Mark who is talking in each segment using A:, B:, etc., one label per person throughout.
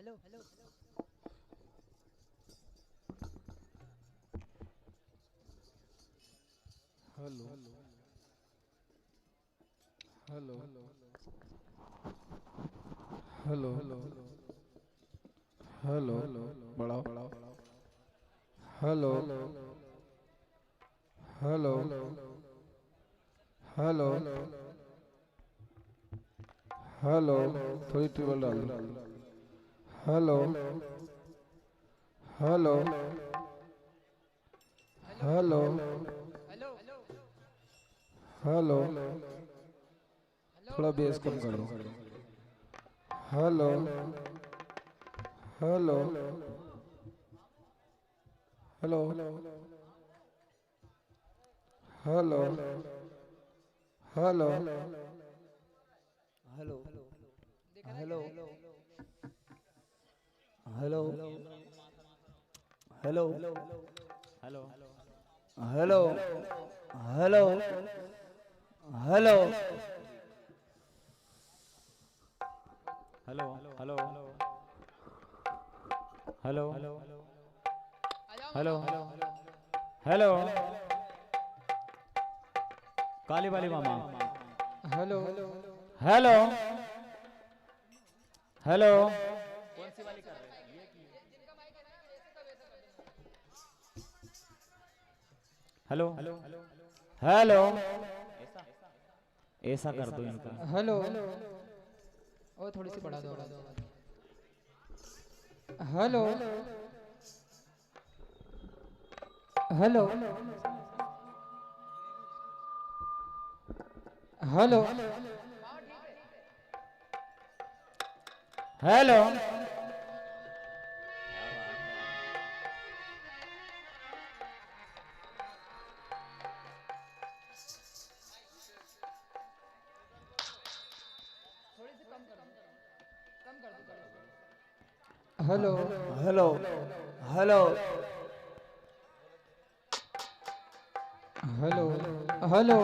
A: Hello hello hello hello बढ़ाओ hello hello hello hello थोड़ी treble डाल दो हेलो हेलो हेलो हेलो थोड़ा बेस कम कर दो hello hello hello hello hello
B: hello hello hello hello
C: hello
B: hello hello hello
C: hello hello hello hello hello काली वाली मामा
A: हेलो
C: हेलो हेलो कौन सी वाली कर रहे हैं ये की हेलो हेलो ऐसा ऐसा कर दो इनका
A: हेलो और थोड़ी सी बढ़ा दो हेलो हेलो हेलो
C: हेलो क्या बात है
A: hello
B: hello hello
A: hello hello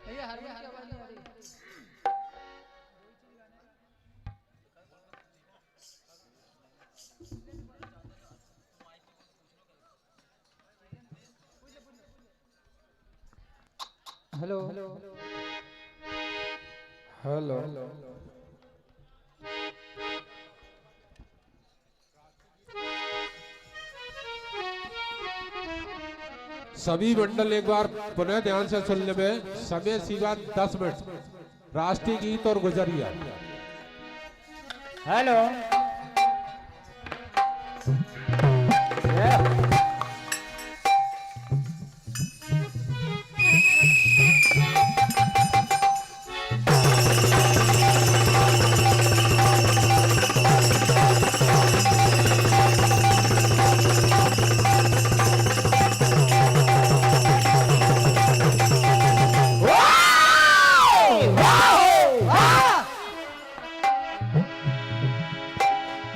A: भैया हारमोनियम की आवाज नहीं आ रही हेलो हेलो
D: सभी मंडल एक बार पुनः ध्यान से सुन ले। समय सीमा 10 मिनट। राष्ट्रीय गीत और गुजरिया।
C: हेलो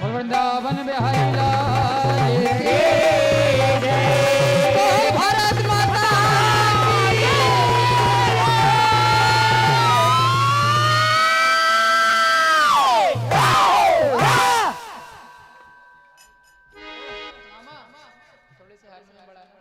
A: बोल वृंदावन बिहारी लाल की बोल भारत माता की थोड़ी सी हारमोनियम बढ़ाना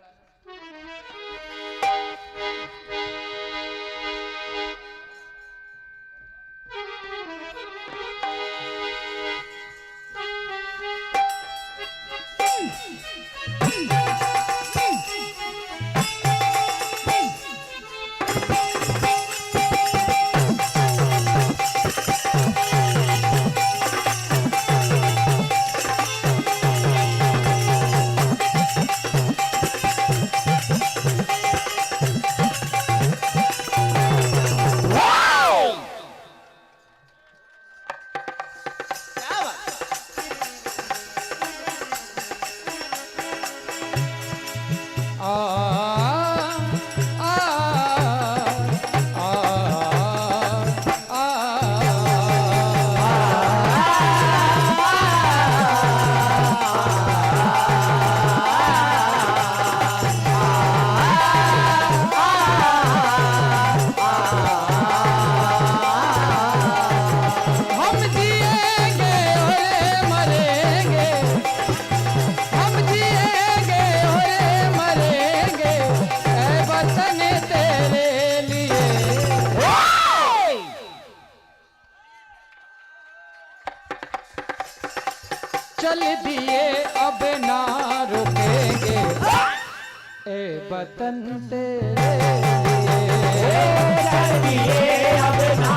A: चल दिए अब ना रुकेंगे ए वतन तेरे लिए।
C: चल दिए अब ना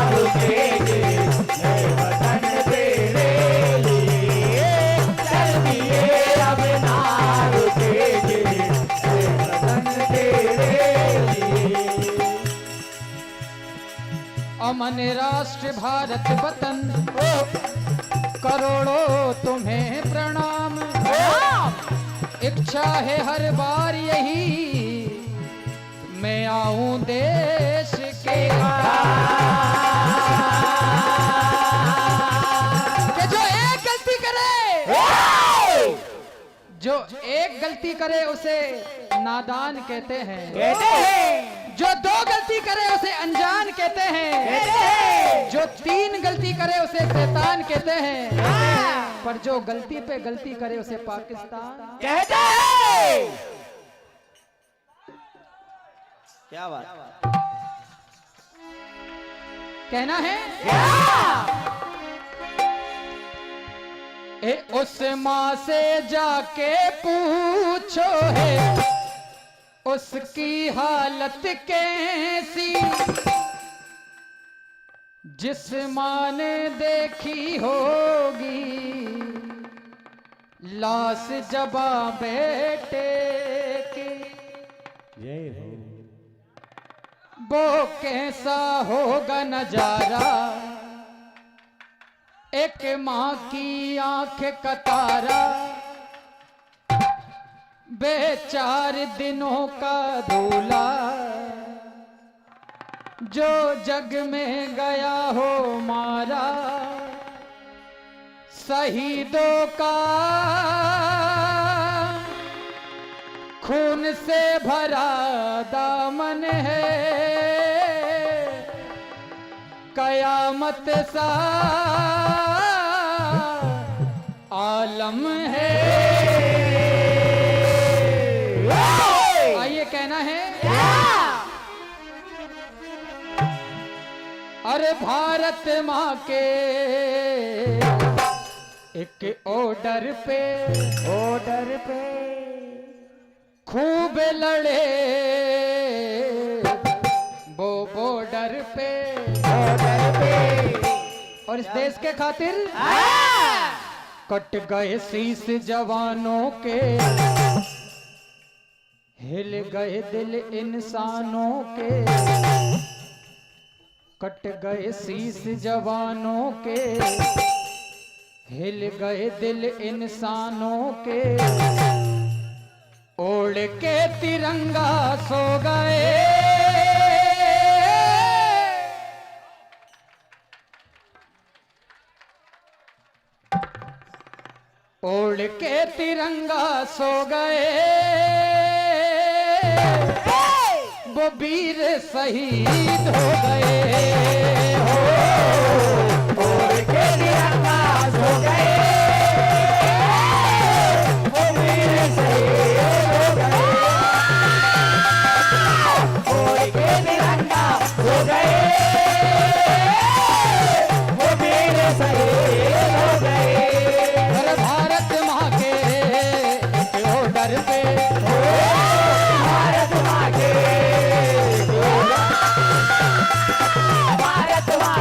C: रुकेंगे ए वतन तेरे लिए। चल दिए अब ना रुकेंगे ए वतन तेरे लिए।
A: अमन राष्ट्र भारत वतन करोड़ों तुम्हें प्रणाम। इच्छा है हर बार यही मैं आऊं देश के कि जो एक गलती करे उसे नादान कहते हैं, जो दो गलती करे उसे अनजान कहते हैं, जो तीन गलती करे उसे शैतान कहते हैं, पर जो गलती पे गलती करे उसे पाकिस्तान
C: कहते हैं।
B: क्या बात,
A: कहना है ए उस माँ से जाके पूछो है उसकी हालत कैसी, जिस माँ ने देखी होगी लाश जबा बेटे की,
C: जय हो।
A: वो कैसा होगा नजारा एक माँ की आंख का तारा, बेचार दिनों का दूल्हा जो जग में गया हो मारा, शहीदों का खून से भरा दामन है, कयामत सा आलम है। आइए कहना है अरे भारत माँ के एक ऑर्डर पे खूब लड़े वो बॉर्डर पे और इस देश के खातिर कट गए शीश जवानों के, हिल गए दिल इंसानों के, कट गए शीश जवानों के, हिल गए दिल इंसानों के, ओढ़ के तिरंगा सो गए, ओढ़ के तिरंगा सो गए, वो वीर शहीद हो गए हो, ओढ़ के तिरंगा सो गए, वो वीर शहीद हो गए, ओढ़ के तिरंगा सो गए, वो वीर शहीद हो गए। भारत माँ के ऑर्डर पे, भारत माँ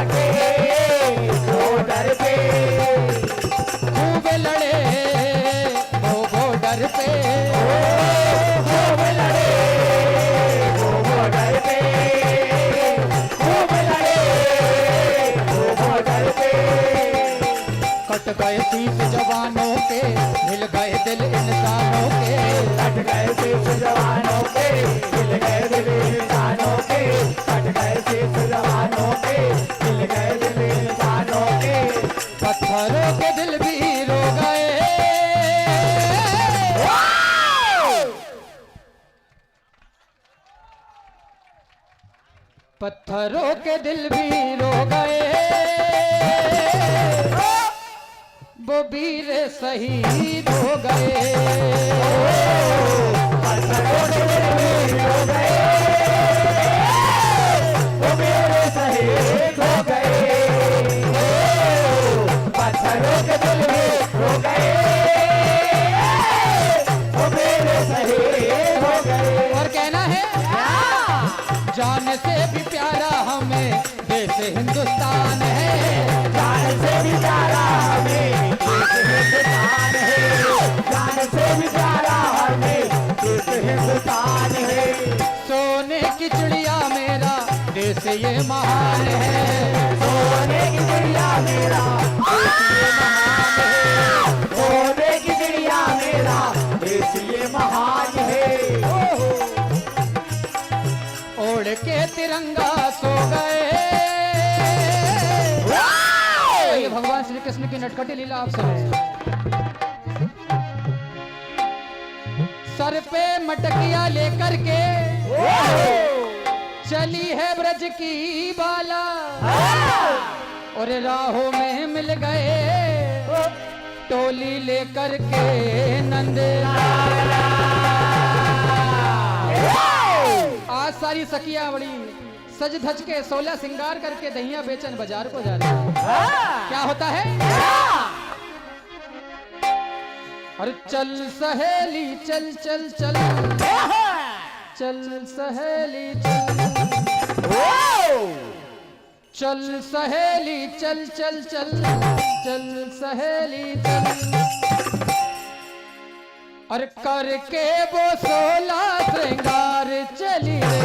A: के ऑर्डर पे खूब लड़े वो बॉर्डर पे, खूब लड़े वो बॉर्डर पे, खूब लड़े वो बॉर्डर पे, कट गए शीश जवानों के, हिल गए दिल इंसानों के, कट गए शीश जवानों के, हिल गए दिल इंसानों के, कट गए शीश जवानों के, हिल गए दिल इंसानों के, पत्थरों के दिल भी रो गए, पत्थरों के दिल भी रो गए, वो वीर शहीद हो गए, पत्थरों के दिल भी रो गए, वो वीर शहीद हो गए, पत्थरों के दिल भी रो गए, से भी प्यारा हमें देश हिंदुस्तान है।
C: जान से भी प्यारा हमें देश हिंदुस्तान है। जान से भी प्यारा हमें देश हिंदुस्तान है।
A: सोने की चिड़िया मेरा देश ये महान है।
C: सोने की चिड़िया मेरा देश ये महान है। सोने की चिड़िया मेरा देश ये महान है।
A: ओढ़ के तिरंगा सो गए। ये भगवान श्री कृष्ण की नटखटी लीला आप सुने। सर पे मटकिया लेकर के चली है ब्रज की बाला, और राहों में मिल गए टोली लेकर के नंद। आज सारी सखियां बड़ी सज धज के 16 सिंगार करके दहिया बेचन बाजार को जा रही है। क्या होता है? अरे चल सहेली चल चल चल, चल सहेली चल सहेली चल चल चल, चल सहेली चल। और करके वो 16 श्रृंगार चली रे।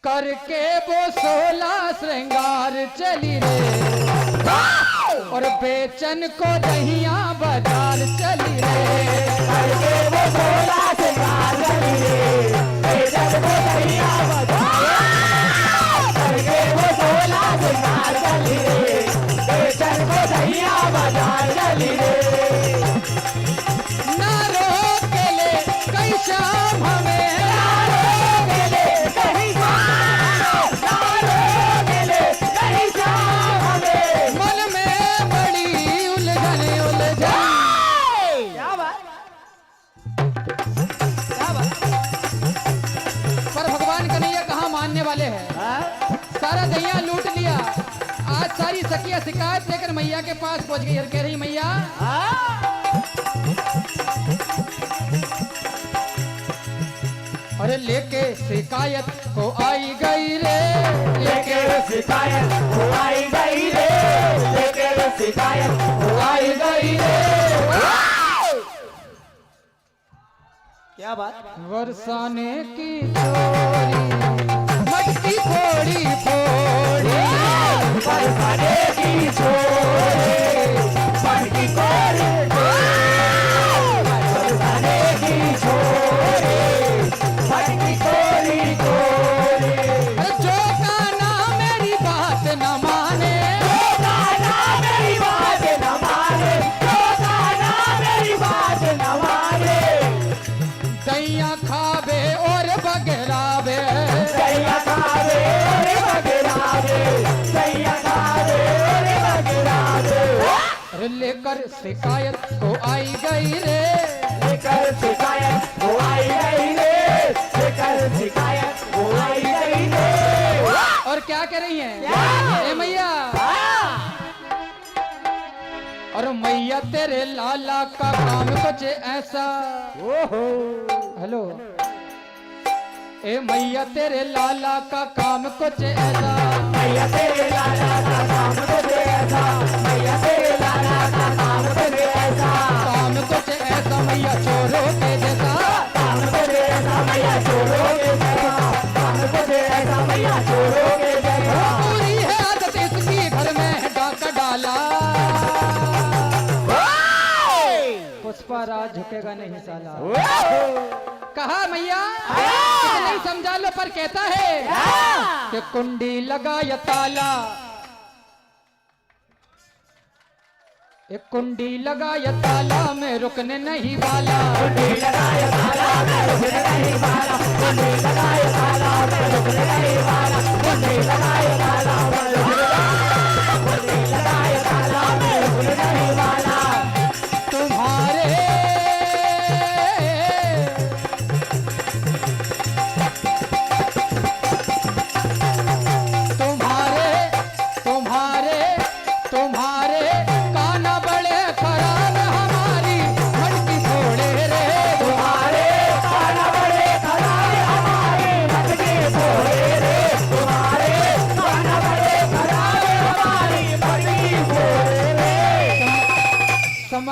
A: करके वो 16 श्रृंगार चली रे। और बेचन को दहिया बाजार चली रे।
C: करके वो 16 श्रृंगार चली रे। बेचन को दहिया बाजार। करके वो 16 श्रृंगार चली रे। बेचन को दहिया बाजार चली रे।
A: ना रोके ले कई शाम हमें,
C: ना रोके ले कहीं शाम, ना रोके ले कहीं शाम हमें।
A: मन में बड़ी उलझन उलझन।
C: क्या बात, क्या बात।
A: पर भगवान कन्हैया कहाँ मानने वाले हैं। सारा दहिया लूट लिया। आज सारी सखियां शिकायत लेकर मैया के पास पहुंच गई और कह रही मैया अरे लेके शिकायत को आई गई रे।
C: लेके शिकायत हो आई गई रे। लेके शिकायत हो आई गई रे। क्या बात,
A: बरसाने की चोरी मटकी फोड़ी फोड़ी।
C: बरसाने की छोरे मटकी फोड़ी। बरसाने की छोरे मटकी फोड़ी फोड़ी।
A: अरे जो काना मेरी बात न माने,
C: जो काना मेरी बात न माने, जो काना मेरी बात न माने।
A: दैया खावे और बगरावे।
C: सैया खावे और बगरावे। सैया खावे और बगरावे।
A: अरे लेकर शिकायत को आई गई रे।
C: लेकर शिकायत हो आई गई रे। लेकर शिकायत हो आई गई रे।
A: और क्या कह रही हैं?
C: क्या?
A: ए मैया, और मैया तेरे लाला का काम कुछ ऐसा। हेलो, ए मैया तेरे लाला का काम कुछ ऐसा।
C: मैया तेरे लाला का काम कुछ ऐसा। मैया तेरे लाला का काम कुछ ऐसा।
A: काम कुछ ऐसा मैया चोरों के जैसा।
C: काम कुछ ऐसा मैया चोरों के जैसा। काम कुछ ऐसा मैया चोरों के जैसा।
A: पूरी है आदत इसकी घर में है डाका डाला। पुष्पा राज झुकेगा नहीं साला। कहा मैया नहीं समझा लो, पर कहता है कि कुंडी लगा या ताला। एक कुंडी लगा या ताला में रुकने नहीं वाला।
C: कुंडी लगाया ताला में रुकने नहीं वाला। कुंडी लगाया ताला में रुकने नहीं वाला। कुंडी लगाया ताला में रुकने नहीं वाला। कुंडी लगाया ताला में रुकने नहीं वाला।
A: तुम्हारे तुम्हारे तुम्हारे तुम्हारे काना बड़े खराब हमारी मटकी फोड़े रे।
C: तुम्हारे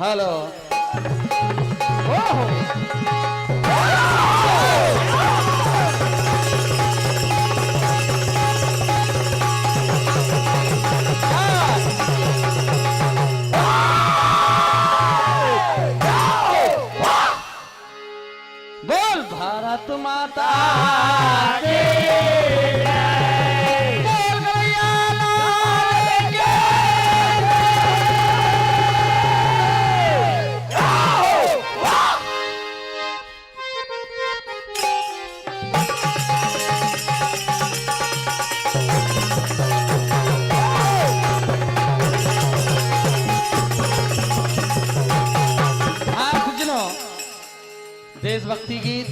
B: हेलो बोल भारत माता की जय। बोल गैया लाल की देशभक्ति गीत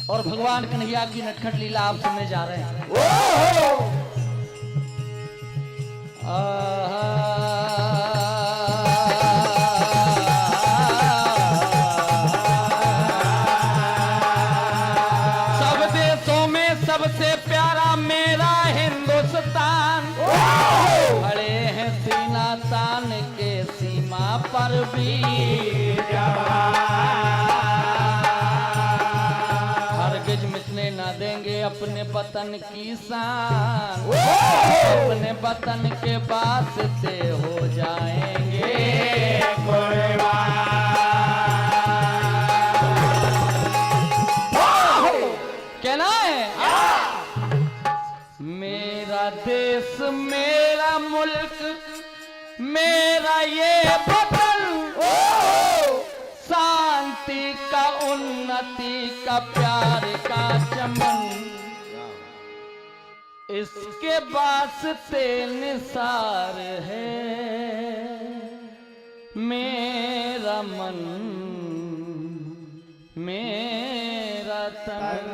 B: और भगवान कन्हैया की नटखट लीला आप सुनने जा रहे हैं। सब देशों में सबसे प्यारा मेरा हिंदुस्तान, खड़े हैं सीना तान के सीमा पर वीर जवान, हरगिज मिटने न देंगे अपने वतन की शान, अपने वतन के वास्ते हो जाएंगे कुर्बान। कहना है मेरा देश मेरा मुल्क मेरा ये वतन, शांति का उन्नति का प्यार का चमन, इसके वास्ते निसार है मेरा मन मेरा तन।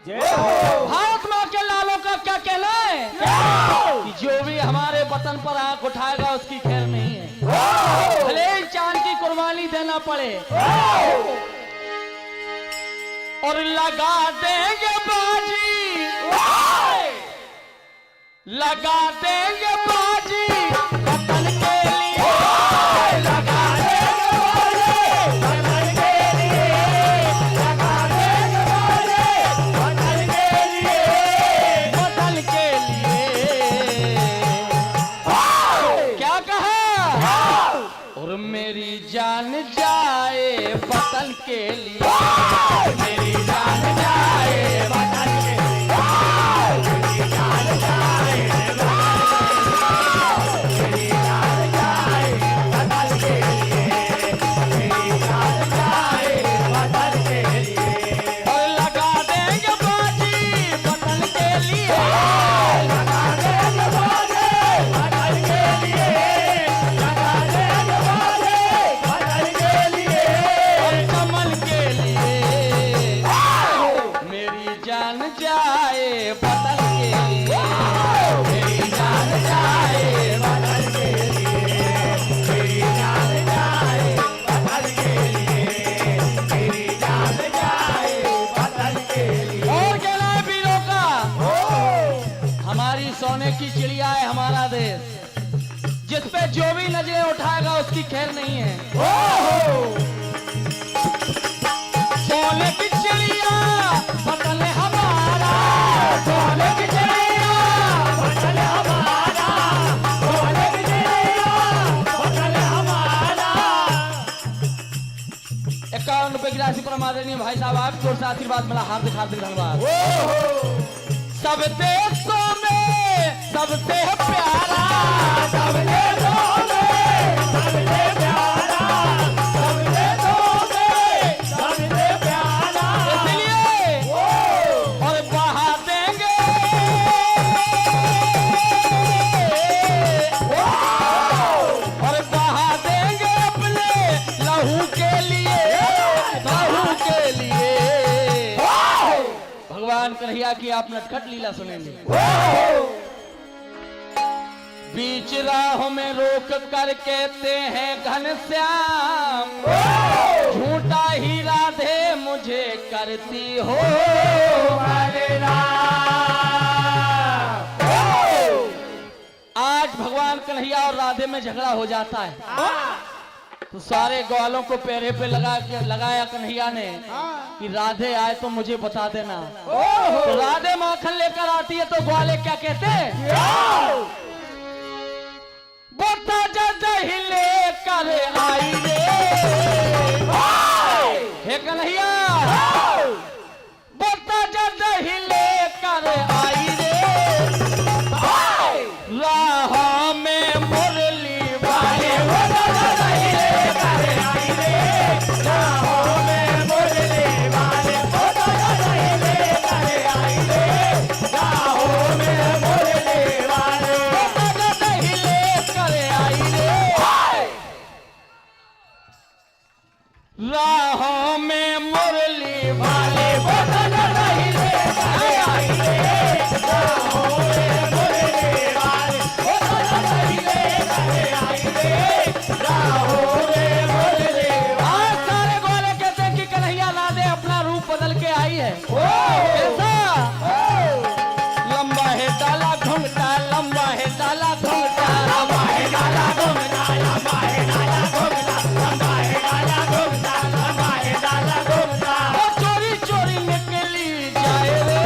B: भारत मां के लालों का क्या कहना है कि जो भी हमारे वतन पर आंख उठाएगा उसकी खैर नहीं है, भले ही जान की कुर्बानी देना पड़े, और लगा देंगे बाजी, लगा देंगे बाजी वतन के लिए, लगा देंगे बाजी वतन के लिए, लगा देंगे बाजी वतन के लिए, वतन के लिए। क्या कहा? और मेरी जान जाए वतन के लिए, मेरी जान जाए वतन के लिए, मेरी जान जाए मेरी जान जाए वतन के लिए, मेरी जान जाए वतन के लिए, और लगा देंगे बाजी वतन के लिए, लगा देंगे बाजी वतन के लिए, लगा देंगे बाजी वतन के लिए, और कमल के लिए मेरी जान जाए वतन के लिए, मेरी जान जाए वतन के लिए, मेरी जान जाए वतन के लिए, मेरी जान जाए वतन के लिए। और कहना है वीरों का, हमारी सोने की चिड़िया है हमारा देश, जिस पे जो भी नजरें उठाएगा उसकी खैर नहीं है। सोने की चिड़िया वतन हमारा, सोने की चिड़िया वतन हमारा, सोने की चिड़िया वतन हमारा। 51 रुपए की राशि पर आदरणीय भाई साहब आपकी ओर से आशीर्वाद मिला, हार्दिक हार्दिक धन्यवाद। सब देशों में सबसे प्यारा, सब देशों में सबसे प्यारा, सब देशों में सबसे प्यारा, इसलिए और बहा देंगे, और बहा देंगे अपने लहू के लिए, लहू के लिए। भगवान कन्हैया की आप नटखट लीला सुनेंगे। बीच राह में रोक कर कहते हैं घनश्याम, झूठा ही राधे मुझे करती हो बदनाम। आज बात भगवान कन्हैया और राधे में झगड़ा हो जाता है तो सारे ग्वालों को पैरे पे लगाया कन्हैया ने कि राधे आए तो मुझे बता देना। तो राधे माखन लेकर आती है तो ग्वाले क्या कहते हैं? बता दही लेकर आई रे हे कन्हैया, बता दही लेकर आई रे राह में मुरली वाले दही लेकर आई रे राह में मुरली वाले दही लेकर आई रे राह में मुरली वाले दही लेकर आई रे राह में मुरली वाले दही लेकर आई रे राह में मुरली वाले दही लेकर आई रे राह में मुरली वाले। सारे ग्वाले कहते हैं कि कन्हैया राधे अपना रूप बदल के आई है। कैसा? लंबा है डाला घुंघटा, लंबा है डाला घुंघटा, लंबा है डाला घुंघटा, लंबा है डाला घुंघटा, लंबा है डाला घुंघटा, लंबा है डाला घुंघटा। वो चोरी चोरी निकली जाए रे।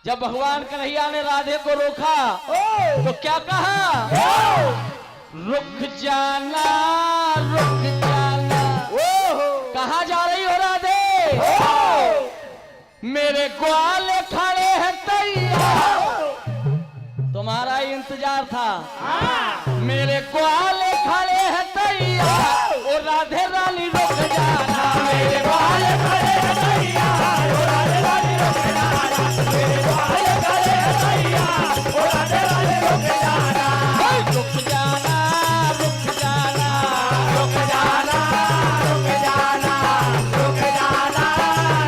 B: जब भगवान कन्हैया ने राधे को रोका तो क्या कहा? रुक जाना, रुक जाना। कहाँ जा रही हो राधे? मेरे ग्वाले खड़े हैं तैयार, तुम्हारा इंतजार था। मेरे ग्वाले खड़े हैं तैयार, ओ राधे रानी रुक जाना। मेरे ग्वाले खड़े हैं तैयार, ओ राधे रानी रुक जाना। मेरे ग्वाले खड़े हैं तैयार, ओ राधे रानी रुक जाना। रुक जाना, रुक जाना, रुक जाना, रुक जाना, रुक जाना,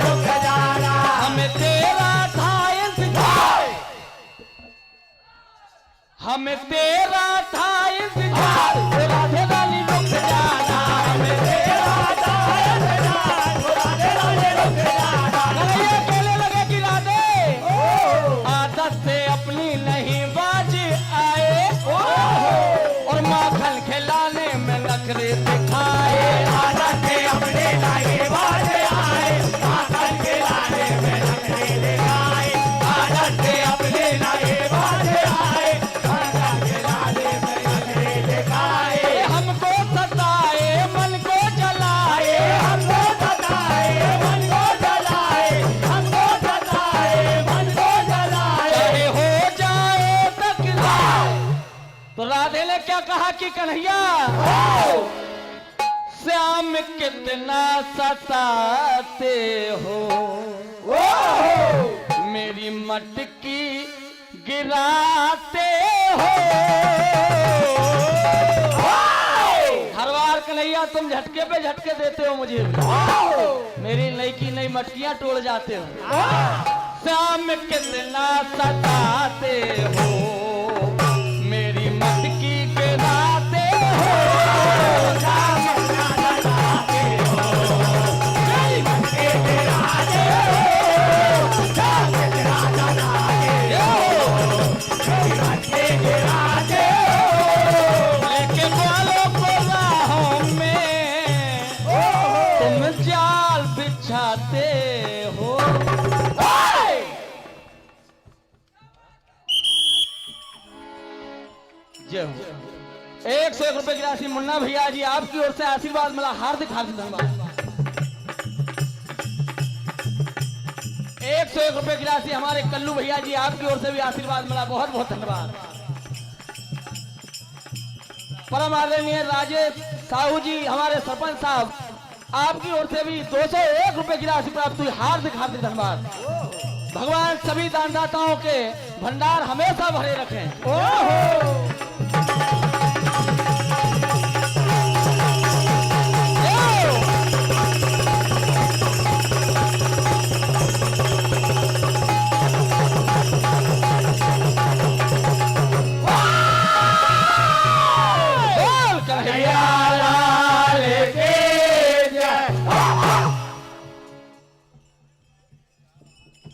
B: रुक जाना। हमें तेरा था इंतजार, हमें तेरा था इंतजार, ओ राधे रानी रुक जाना। हमें तेरा था इंतजार, ओ राधे रानी रुक जाना। कन्हैया कहने लगे कि राधे आदत से अपनी नहीं बाज आए और माखन खिलाने में नखरे दिखाए। आदत से अपनी नहीं बाज आए, माखन खिलाने में नखरे दिखाए। आदत से अपनी नहीं बाज आए, माखन खिलाने में नखरे दिखाए। हमको सताए, मन को जलाए, हमको सताए, मन को जलाए, हमको सताए, मन को जलाए। चाहे हो जाए तकरार। तो राधे ने क्या कहा कि कन्हैया श्याम कितना सताते हो, मेरी मटकी गिराते हो। हर बार कन्हैया तुम झटके पे झटके देते हो मुझे, मेरी नई की नई मटकियां तोड़ जाते हो। श्याम कितना सताते हो, मेरी मटकी गिराते हो। श्याम कितना सताते हो, मेरी मटकी गिराते हो। श्याम कितना सताते हो, मेरी मटकी गिराते हो। लेके ग्वालों को राहों में तुम जाल बिछाते हो। जय हो। 101 रुपए की राशि मुन्ना भैया जी आपकी ओर से आशीर्वाद मिला, हार्दिक हार्दिक धन्यवाद। 101 रुपए की राशि हमारे कल्लू भैया जी आपकी ओर से भी आशीर्वाद मिला, बहुत बहुत धन्यवाद। परम आदरणीय राजेश साहू जी हमारे सरपंच साहब आपकी ओर से भी 201 रुपए की राशि प्राप्त हुई, हार्दिक हार्दिक धन्यवाद। भगवान सभी दानदाताओं के भंडार हमेशा भरे रखें।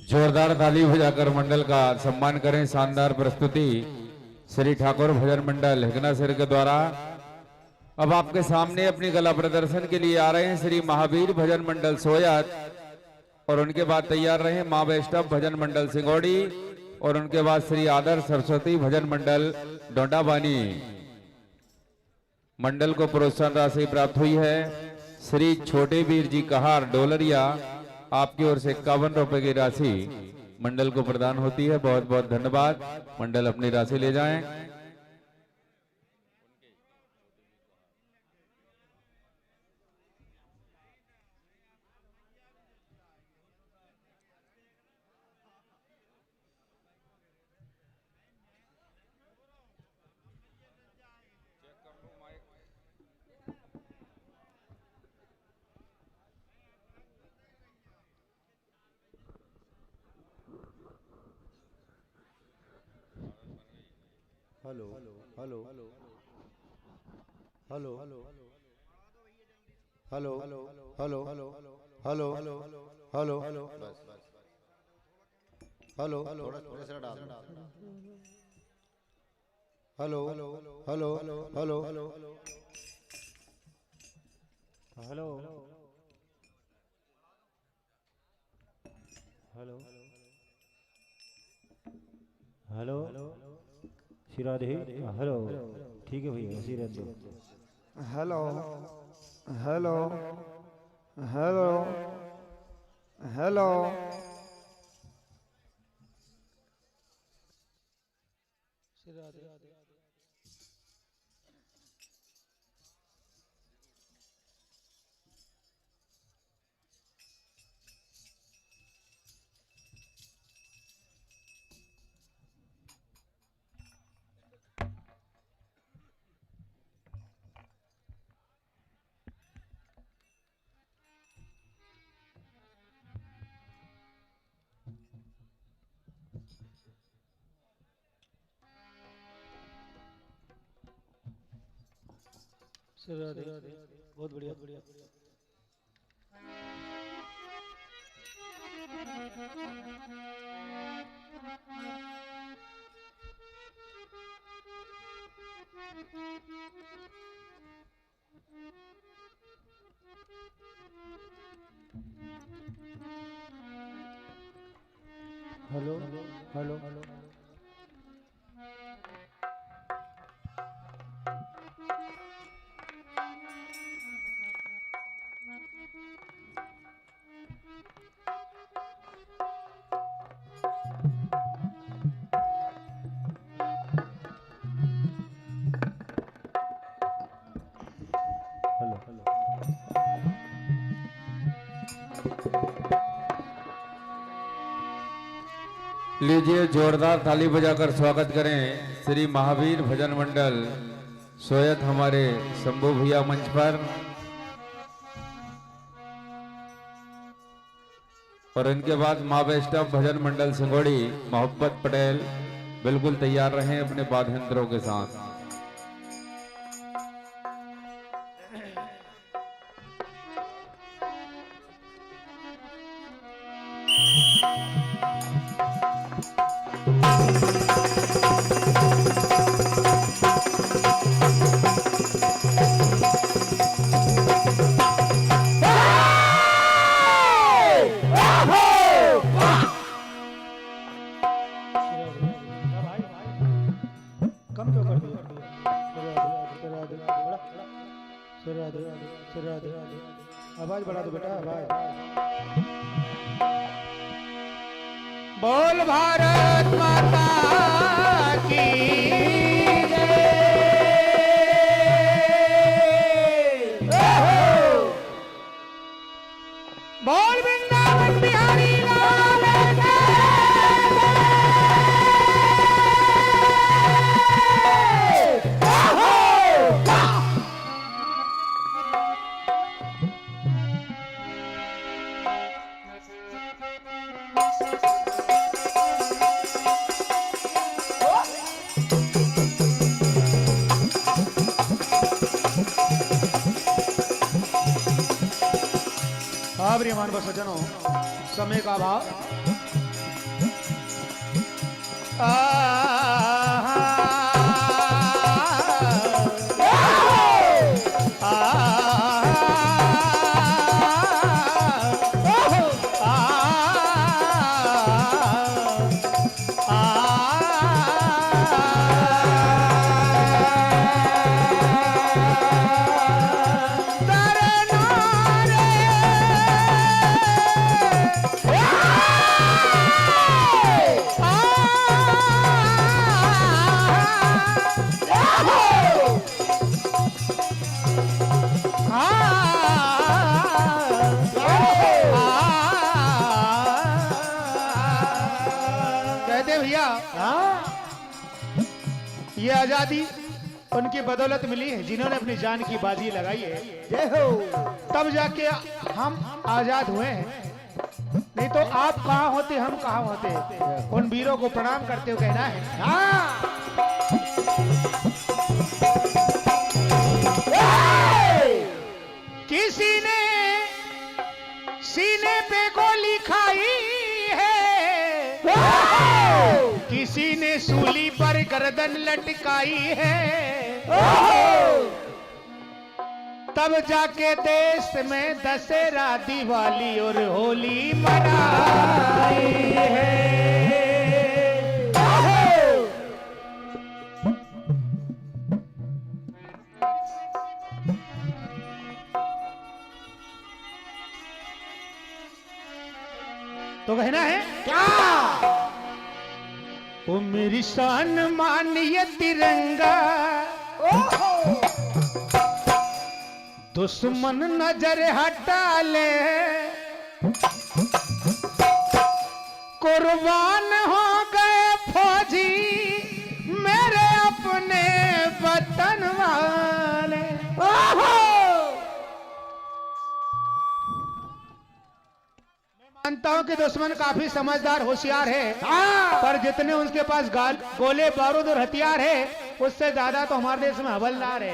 E: जोरदार ताली बजाकर मंडल का सम्मान करें। शानदार प्रस्तुति श्री ठाकुर भजन मंडल हिगनासिर के द्वारा अब आपके सामने अपनी कला प्रदर्शन के लिए आ रहे हैं श्री महावीर भजन मंडल सोयत, और उनके बाद तैयार रहे माँ वैष्णव भजन मंडल सिंगोड़ी, और उनके बाद श्री आदर्श सरस्वती भजन मंडल डोंडाबानी। मंडल को प्रोत्साहन राशि प्राप्त हुई है श्री छोटे वीर जी कहार डोलरिया, आपकी ओर से 51 रुपए की राशि मंडल को प्रदान होती है। बहुत बहुत धन्यवाद। मंडल अपनी राशि ले जाएं।
F: Hello hello hello hello hello hello hello hello hello hello hello hello hello hello hello hello Radhe. Hello ठीक है भैया, ऐसी रहते। हेलो हेलो हेलो हेलो बहुत बढ़िया बढ़िया। हेलो हेलो हेलो
E: लीजिए जोरदार ताली बजाकर स्वागत करें श्री महावीर भजन मंडल सोयत हमारे शंभू भैया मंच पर, और इनके बाद माँ वैष्णव भजन मंडल सिंगोड़ी मोहब्बत पटेल बिल्कुल तैयार रहें अपने वाद्ययंत्रों के साथ।
F: कम क्यों कर दिया? आवाज बढ़ा दो बेटा, आवाज।
A: बोल भारत माता की जय। बोल वृंदावन बिहारी लाल की
F: प्रियमान व सज्जनों, समय का अभाव।
G: ये आजादी उनकी बदौलत मिली है, जिन्होंने अपनी जान की बाजी लगाई है,
C: जय हो।
G: तब जाके हम आजाद हुए हैं। नहीं तो आप कहाँ होते, हम कहाँ होते। उन वीरों को प्रणाम करते हुए कहना है,
C: हाँ।
G: किसी ने सीने पे गोली खाई है, किसी ने सूली पर गर्दन लटकाई है, तब जाके देश में दशहरा, दिवाली और होली मनाई है। तो कहना है क्या, ओ मेरी शान मानिए तिरंगा, दुश्मन नजर हटा ले, कुर्बान हो गए फौजी मेरे अपने वतन वाले। मानता हूं कि दुश्मन काफी समझदार होशियार है, पर जितने उसके पास गोले बारूद और हथियार है, उससे ज्यादा तो हमारे देश में हवलदार है।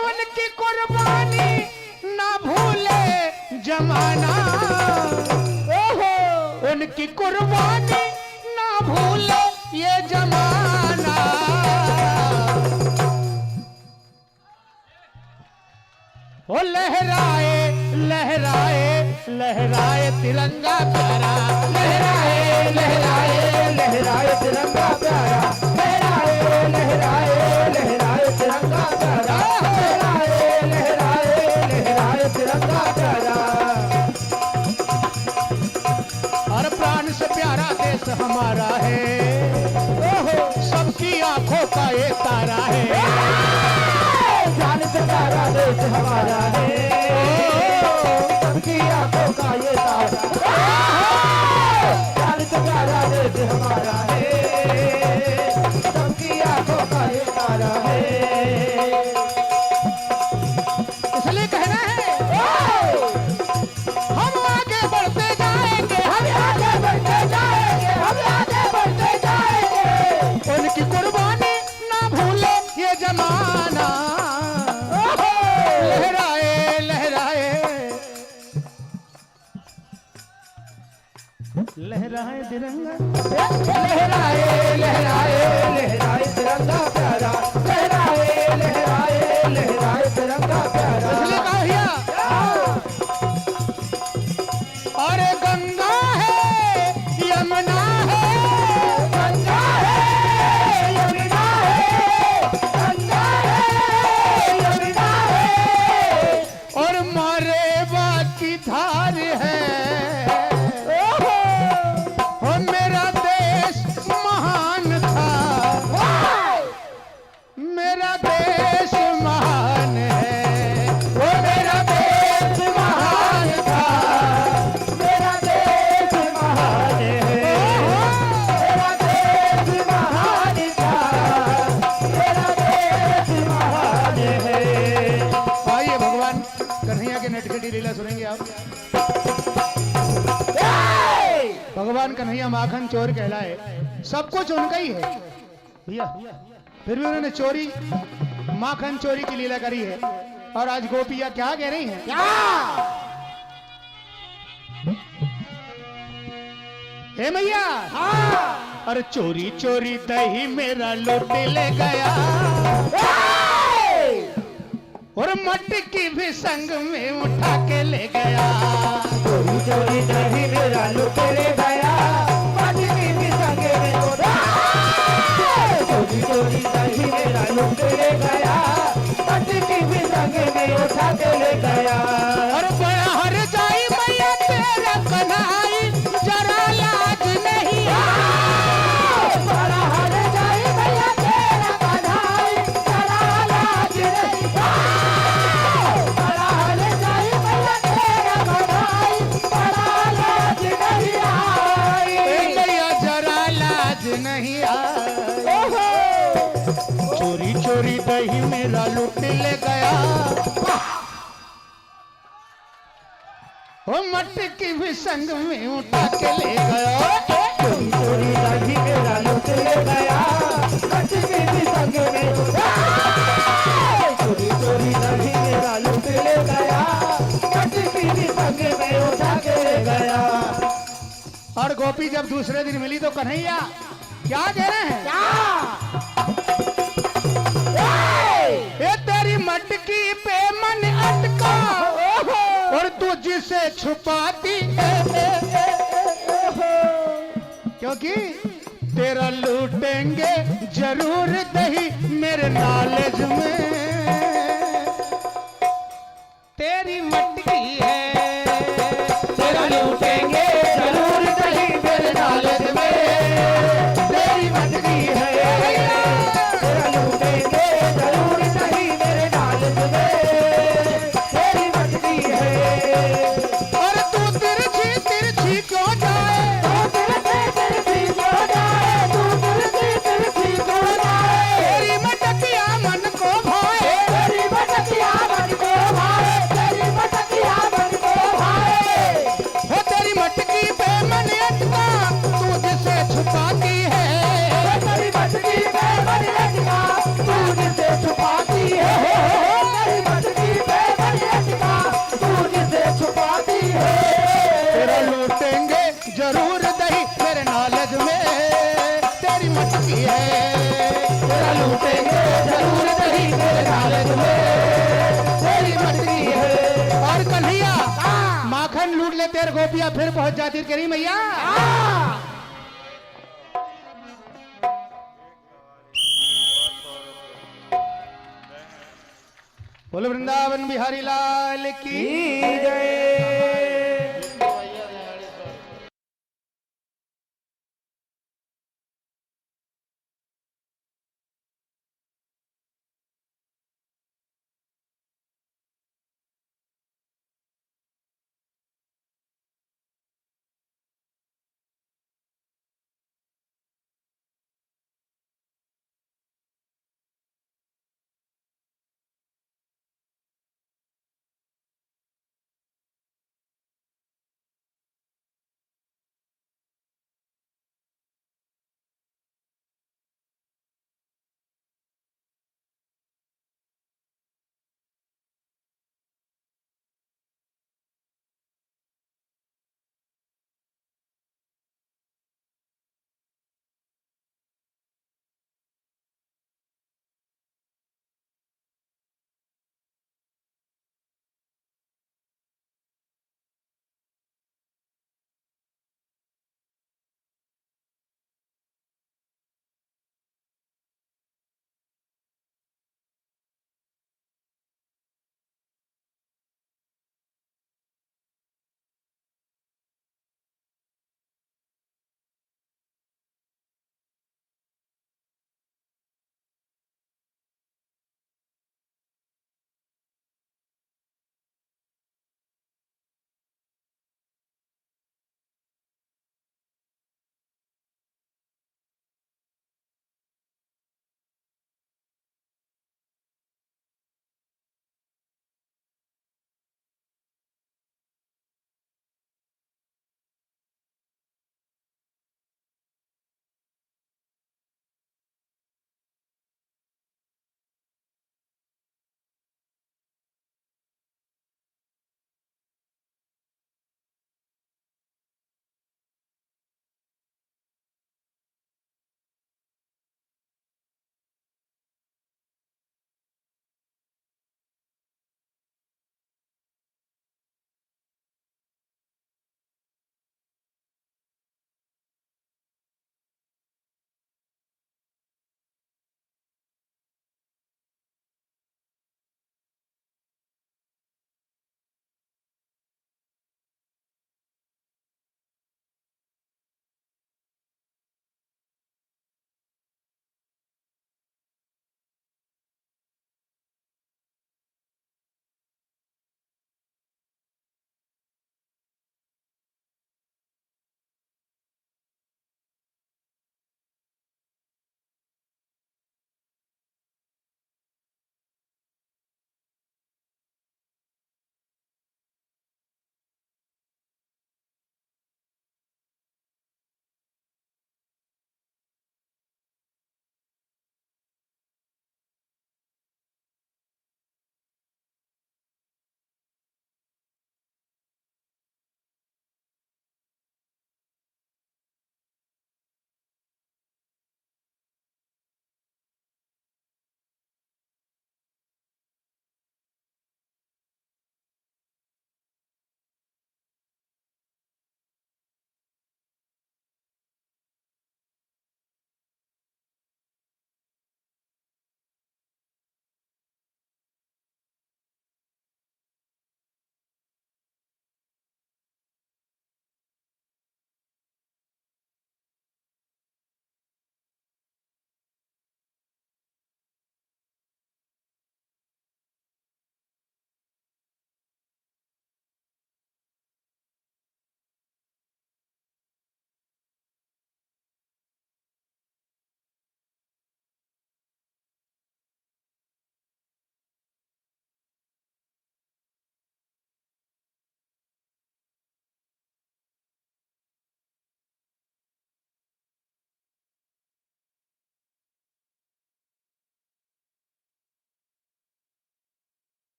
G: उनकी कुर्बानी ना भूले जमाना, उनकी कुर्बानी ना भूले ये जमाना। ओ लहराए लहराए लहराए तिरंगा प्यारा,
C: लहराए लहराए लहराए तिरंगा प्यारा, लहराए लहराए लहराए तिरंगा प्यारा, लहराए लहराए लहराए तिरंगा प्यारा।
G: और प्राण से प्यारा देश हमारा है, सबकी आंखों का ये तारा है,
C: जान से प्यारा देश हमारा है, सबकी आंखों का ये तारा, जान से प्यारा देश हमारा है, सबकी आंखों का ये तारा है।
G: इसलिए कहना है हम आगे बढ़ते जाएंगे, हम
C: आगे बढ़ते जाएंगे, हम आगे बढ़ते जाएंगे,
G: उनकी कुर्बानी ना भूले ये जमाना। लहराए लहराए लहराए तिरंगा,
C: लहराए लहराए लहराए तिरंगा प्यारा, लहराए लहराए लहराए तिरंगा प्यारा।
G: इसलिए कहा भैया, और गंगा है यमुना है,
C: गंगा है यमुना है, गंगा है यमुना है,
G: और मारे बाकी धार है। ओ मेरा देश महान था, मेरा देश महान है,
C: वो मेरा देश महान था, मेरा देश महान है, मेरा देश महान था, मेरा देश महान है।
G: आइए भगवान कन्हैया के नटखटी लीला सुनेंगे आप। भगवान कन्हैया माखन चोर कहलाए, सब कुछ उनका ही है भैया, फिर भी उन्होंने चोरी, माखन चोरी की लीला करी है। और आज गोपिया क्या कह रही हैं, क्या हे मैया, अरे चोरी चोरी दही मेरा लूट ले गया, और मटकी भी संग में उठा के ले गया,
C: चोरी चोरी दही मेरा लुट ले गया, मटकी भी संगे में उठा, चोरी चोरी दही मेरा लुट ले गया, मटकी भी संगे में उठा के ले गया।
G: और बड़ा हर जाई मैया तेरा कन्हाई, जरा लाज नहीं
C: बड़ा हर जाई भैया तेरा कन्हाई, जरा लाज नहीं, बड़ा हर जाई भैया तेरा कन्हाई, बड़ा लाज नहीं आई,
G: मैया, जरा लाज नहीं चोरी चोरी दही मेरा लूट ले गया, वो मटकी भी संग में उठा के ले गया।
C: चोरी चोरी दही मेरा लूट ले गया, मटकी भी संग में चोरी चोरी दही मेरा लूट ले गया, मटकी भी संग में उठा के ले गया।
G: और गोपी जब दूसरे दिन मिली तो कन्हैया क्या कह रहे हैं? ये तेरी मटकी पे मन अटका और तू जिसे छुपाती है, क्योंकि तेरा लूटेंगे जरूर दही मेरे नॉलेज में, तेरी मटकी है
C: तेरा लूटेंगे जरूर दही मेरे नॉलेज में, तेरी मटकी है। तेरा लूटेंगे जरूर दही मेरे नॉलेज में, तेरी मटकी है।
G: और तू तिरछी तिरछी क्यों जाए,
C: तू तिरछी क्यों जाए, तू तिरछी क्यों जाए।
G: तेरी मटकिया मन को भाए,
C: तेरी मटकिया मन को भाए, तेरी मटकिया मन को भाए।
G: हो तेरी मटकी पे मन अटका तू जिसे छुपाती है,
C: तेरी मटकी पे मन अटका तू जिसे छुपाती है, तेरी मटकी पे मन अटका तू जिसे छुपाती है।
G: तेरा लूटेंगे जरूर दही मेरे नॉलेज में, तेरी मटकी है।
C: तेरा लूटेंगे जरूर दही मेरे नॉलेज में, तेरी मटकी है।
G: और कन्हैया माखन लूट ले तेरे गोपिया फिर पहुंच जाती करी मैया। बोलो वृंदावन बिहारी लाल की
C: जय।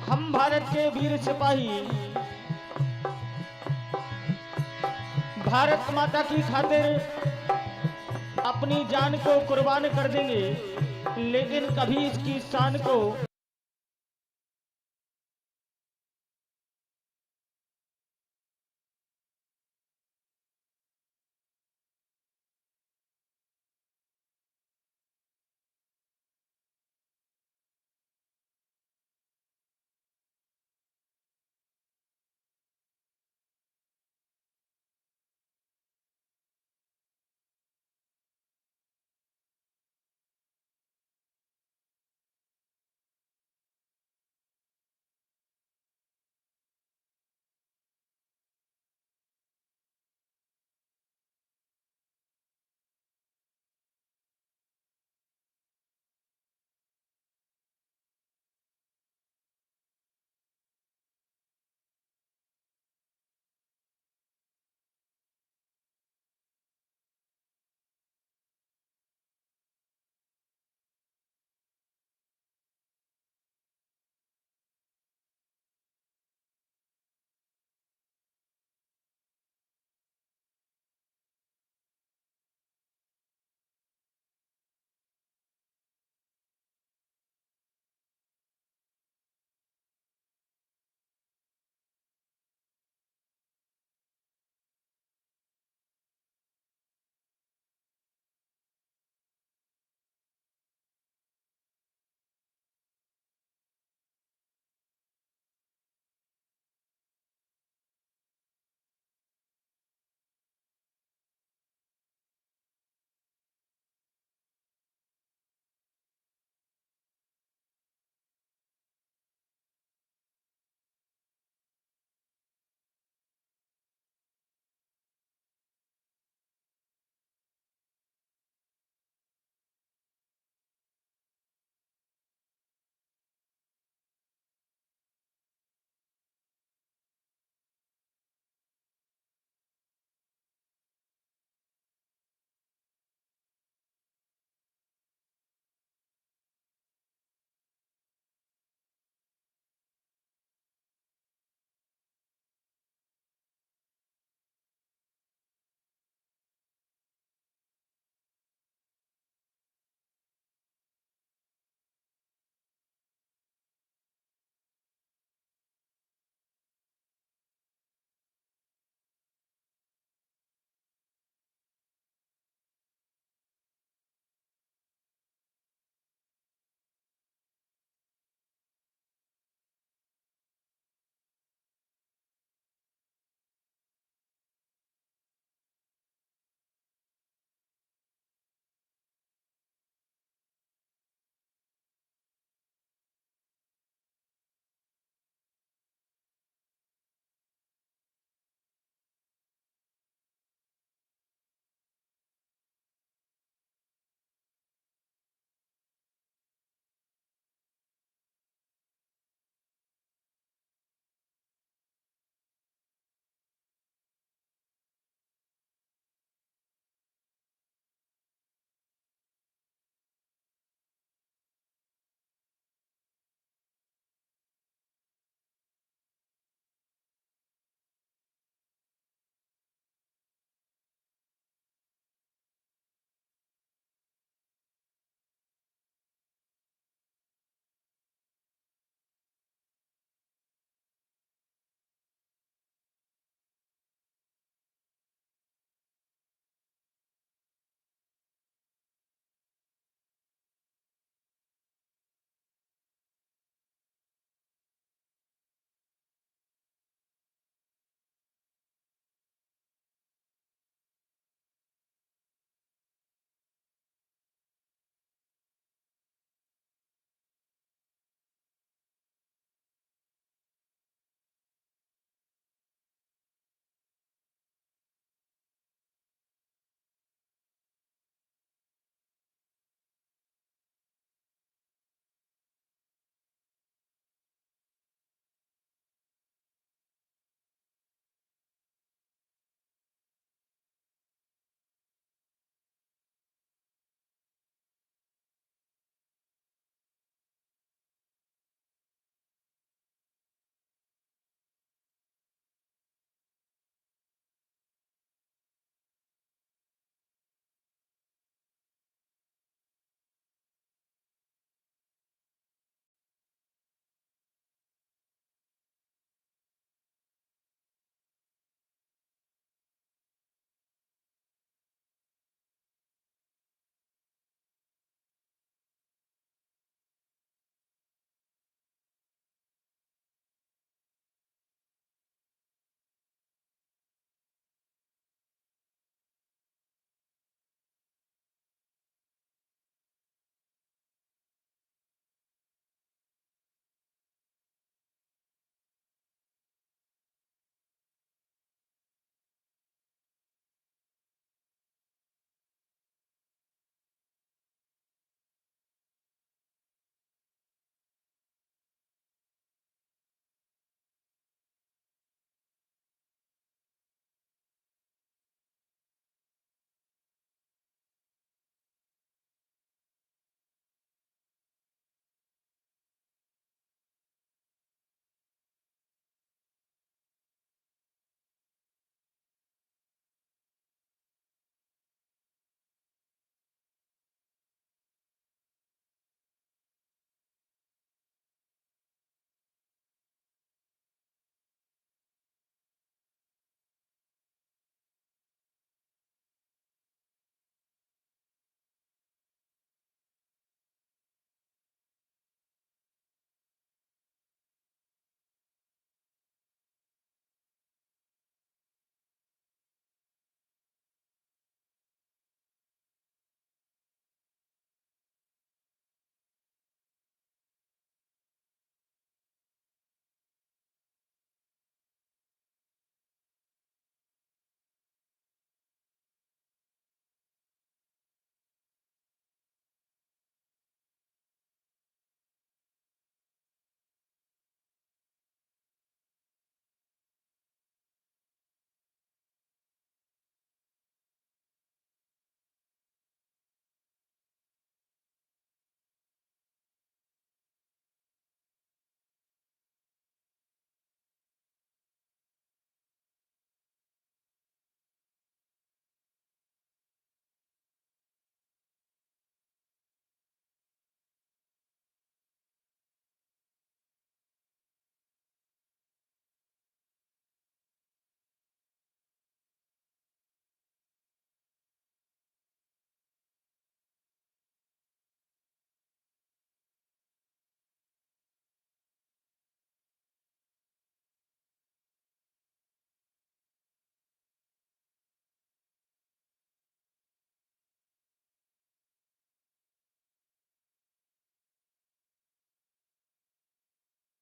B: हम भारत के वीर सिपाही भारत माता की खातिर अपनी जान को कुर्बान कर देंगे, लेकिन कभी इसकी शान को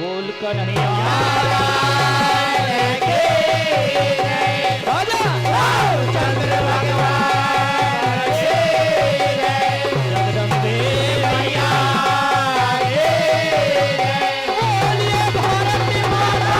H: बोल कन्हैया
C: चंद्र भगवान
H: जगदम्बे मैया
C: बोलिए भारत माता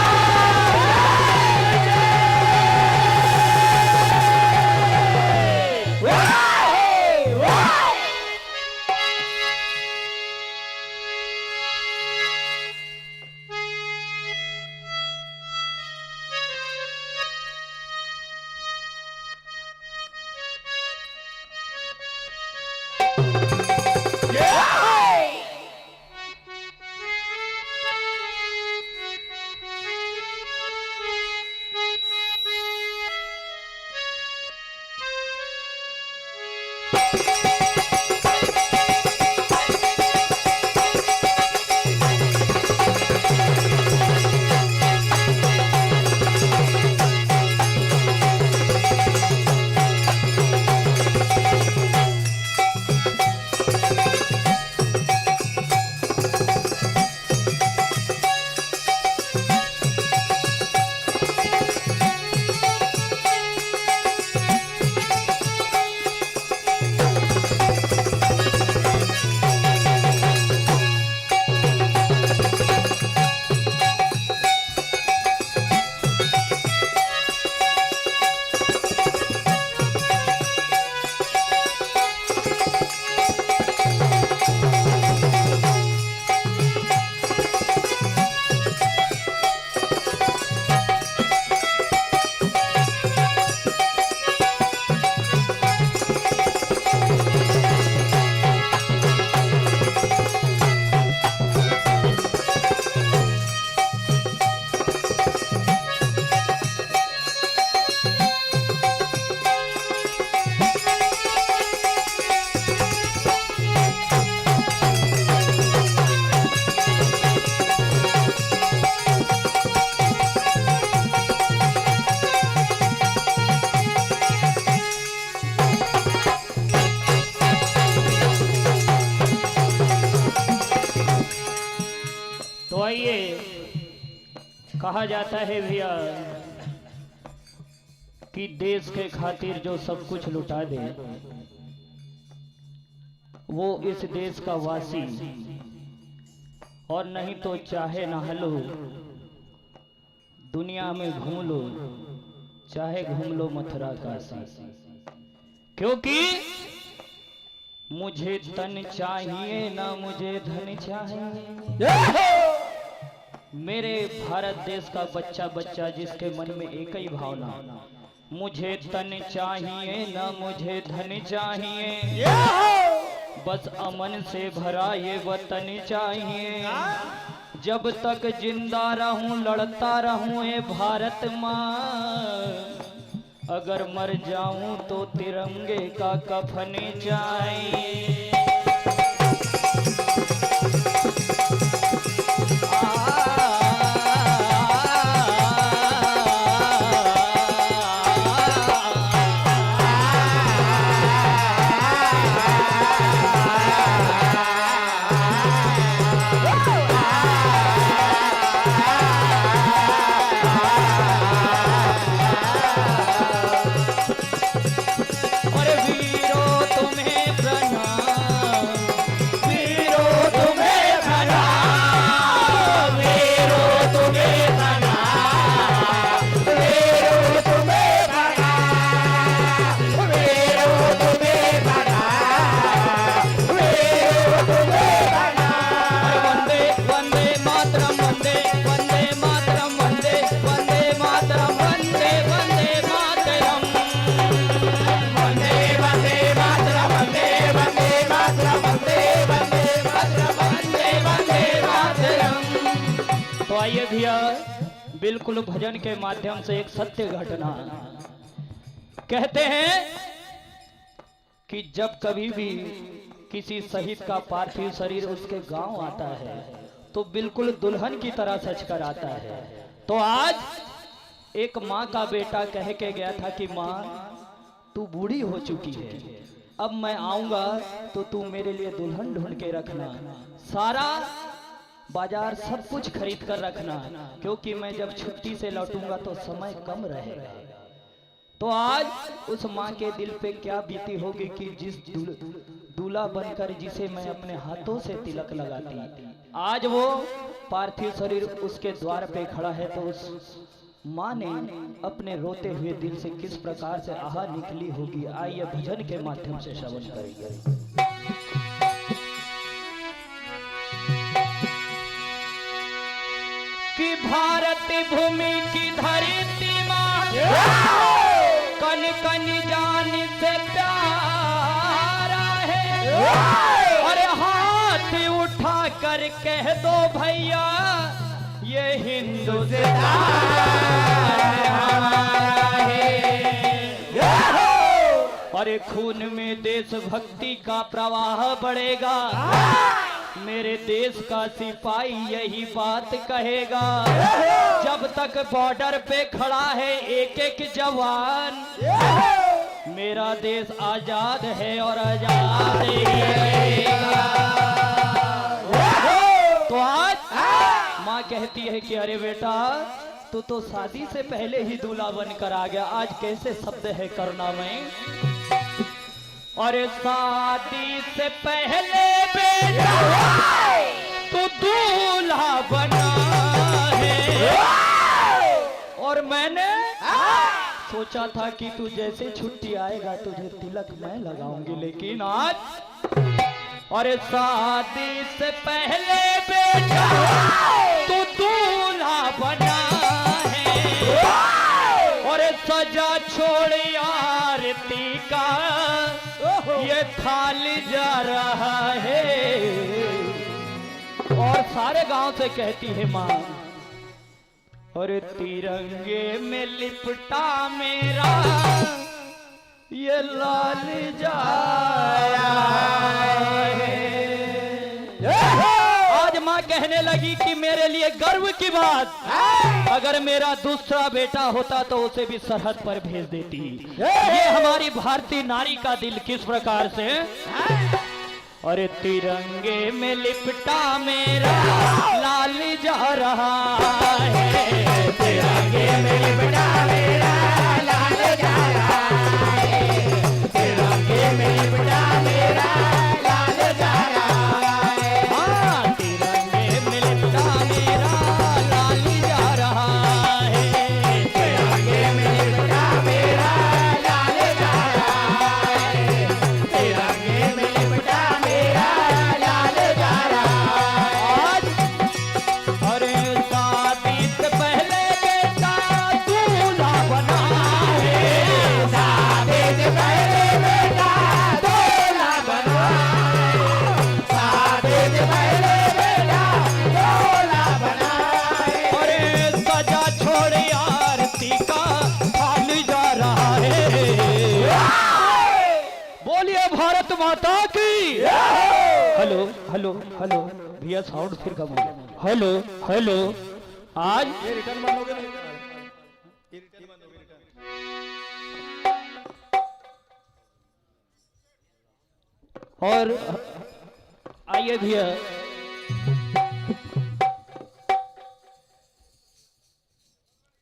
H: तो आइए, कहा जाता है भैया कि देश के खातिर जो सब कुछ लुटा दे वो इस देश का वासी, और नहीं तो चाहे नहा लो दुनिया में घूम लो, चाहे घूम लो मथुरा काशी। क्योंकि मुझे तन चाहिए ना मुझे धन चाहिए। मेरे भारत देश का बच्चा बच्चा जिसके मन में एक ही भावना, मुझे तन चाहिए ना मुझे धन चाहिए, बस अमन से भरा ये वतन चाहिए। जब तक जिंदा रहूं लड़ता रहूं ये भारत माँ, अगर मर जाऊं तो तिरंगे का कफन चाहिए। बिल्कुल भजन के माध्यम से एक सत्य घटना कहते हैं कि जब कभी भी किसी शहीद का पार्थिव शरीर उसके गांव आता है तो बिल्कुल दुल्हन की तरह सज कर आता है। तो आज एक माँ का बेटा कह के गया था कि माँ तू बूढ़ी हो चुकी है, अब मैं आऊंगा तो तू मेरे लिए दुल्हन ढूंढ के रखना। सारा बाजार सब कुछ खरीद कर रखना, क्योंकि मैं जब छुट्टी से लौटूंगा तो समय कम रहेगा। तो आज उस माँ के दिल पे क्या बीती होगी कि जिस दूल्हा बनकर जिसे मैं अपने हाथों से तिलक लगाती, आज वो पार्थिव शरीर उसके द्वार पे खड़ा है, तो उस माँ ने अपने रोते हुए दिल से किस प्रकार से आहा निकली होगी। आइए भजन के माध्यम से श्रवण करेंगे। कि भारत भूमि की धरती माँ कन कन जान से प्यारा है, और हाथ उठा कर कह दो भैया ये हिंदुस्तान हमारा है। और खून में देशभक्ति का प्रवाह बढ़ेगा, मेरे देश का सिपाही यही बात कहेगा। जब तक बॉर्डर पे खड़ा है एक एक जवान, मेरा देश आजाद है और आजाद ही रहेगा। तो आज माँ कहती है कि अरे बेटा तू तो शादी से पहले ही दूल्हा बनकर आ गया, आज कैसे शब्द है करना में। और शादी से पहले बेटा तू दूल्हा बना है, और मैंने सोचा था कि तू जैसे छुट्टी आएगा तुझे तिलक मैं लगाऊंगी, लेकिन आज और शादी से पहले बेटा तू दूल्हा बना है, और सजा छोड़ आरती का ये थाल जा रहा है। और सारे गांव से कहती है माँ, और तिरंगे में लिपटा मेरा ये लाल जा है। आज माँ कहने लगी कि मेरे लिए गर्व की बात, अगर मेरा दूसरा बेटा होता तो उसे भी सरहद पर भेज देती। ये हमारी भारतीय नारी का दिल किस प्रकार से। और तिरंगे में लिपटा मेरा लाल जा रहा है, तिरंगे में लिपटा मेरा लाल जा रहा है, तिरंगे में लिपटा मेरा लाल जा रहा है। हाँ, तिरंगे में लिपटा मेरा लाल जा रहा है, तिरंगे में लिपटा मेरा लाल जा रहा है, तिरंगे में लिपटा मेरा लाल जा रहा है। आज अरे शादी से पहले बेटा दूल्हा बना है, शादी से पहले बेटा दूल्हा बना है, शादी से पहले बेटा दूल्हा बना है। अरे सजा छोड़ आरती का थाल जा रहा है। बोलिए भारत माता की। हेलो हेलो हेलो भैया साउंड फिर कम हो गया। हेलो हेलो आज और आइए भैया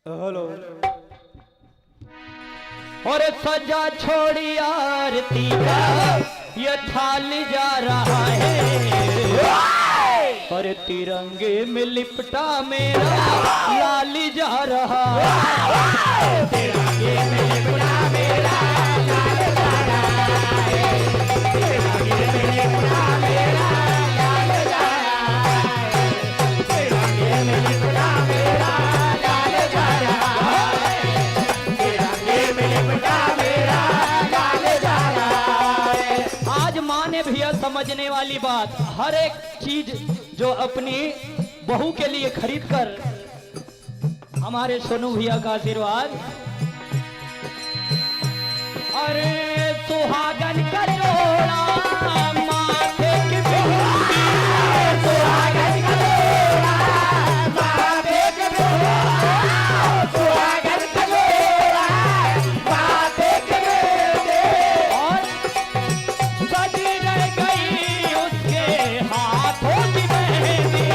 H: हेलो। और सजा छोड़ी आरती का ये थाल जा रहा है, और तिरंगे में लिपटा मेरा लाल जा रहा है, तिरंगे में लिपटा मेरा लाल जा रहा है, तिरंगे में लिपटा मेरा लाल जा रहा है, तिरंगे में लिपटा मेरा लाल जा रहा है, तिरंगे में लिपटा मेरा लाल जा रहा है। आज माँ ने भैया समझने वाली बात, हर एक चीज जो अपनी बहू के लिए खरीद कर, हमारे सोनू भैया का आशीर्वाद। अरे सुहागन का जोड़ा माथे की बिंदी, सुहागन का जोड़ा माथे की बिंदी, सुहागन का जोड़ा माथे की बिंदी, और सजी रह गई उसके हाथों की मेहंदी,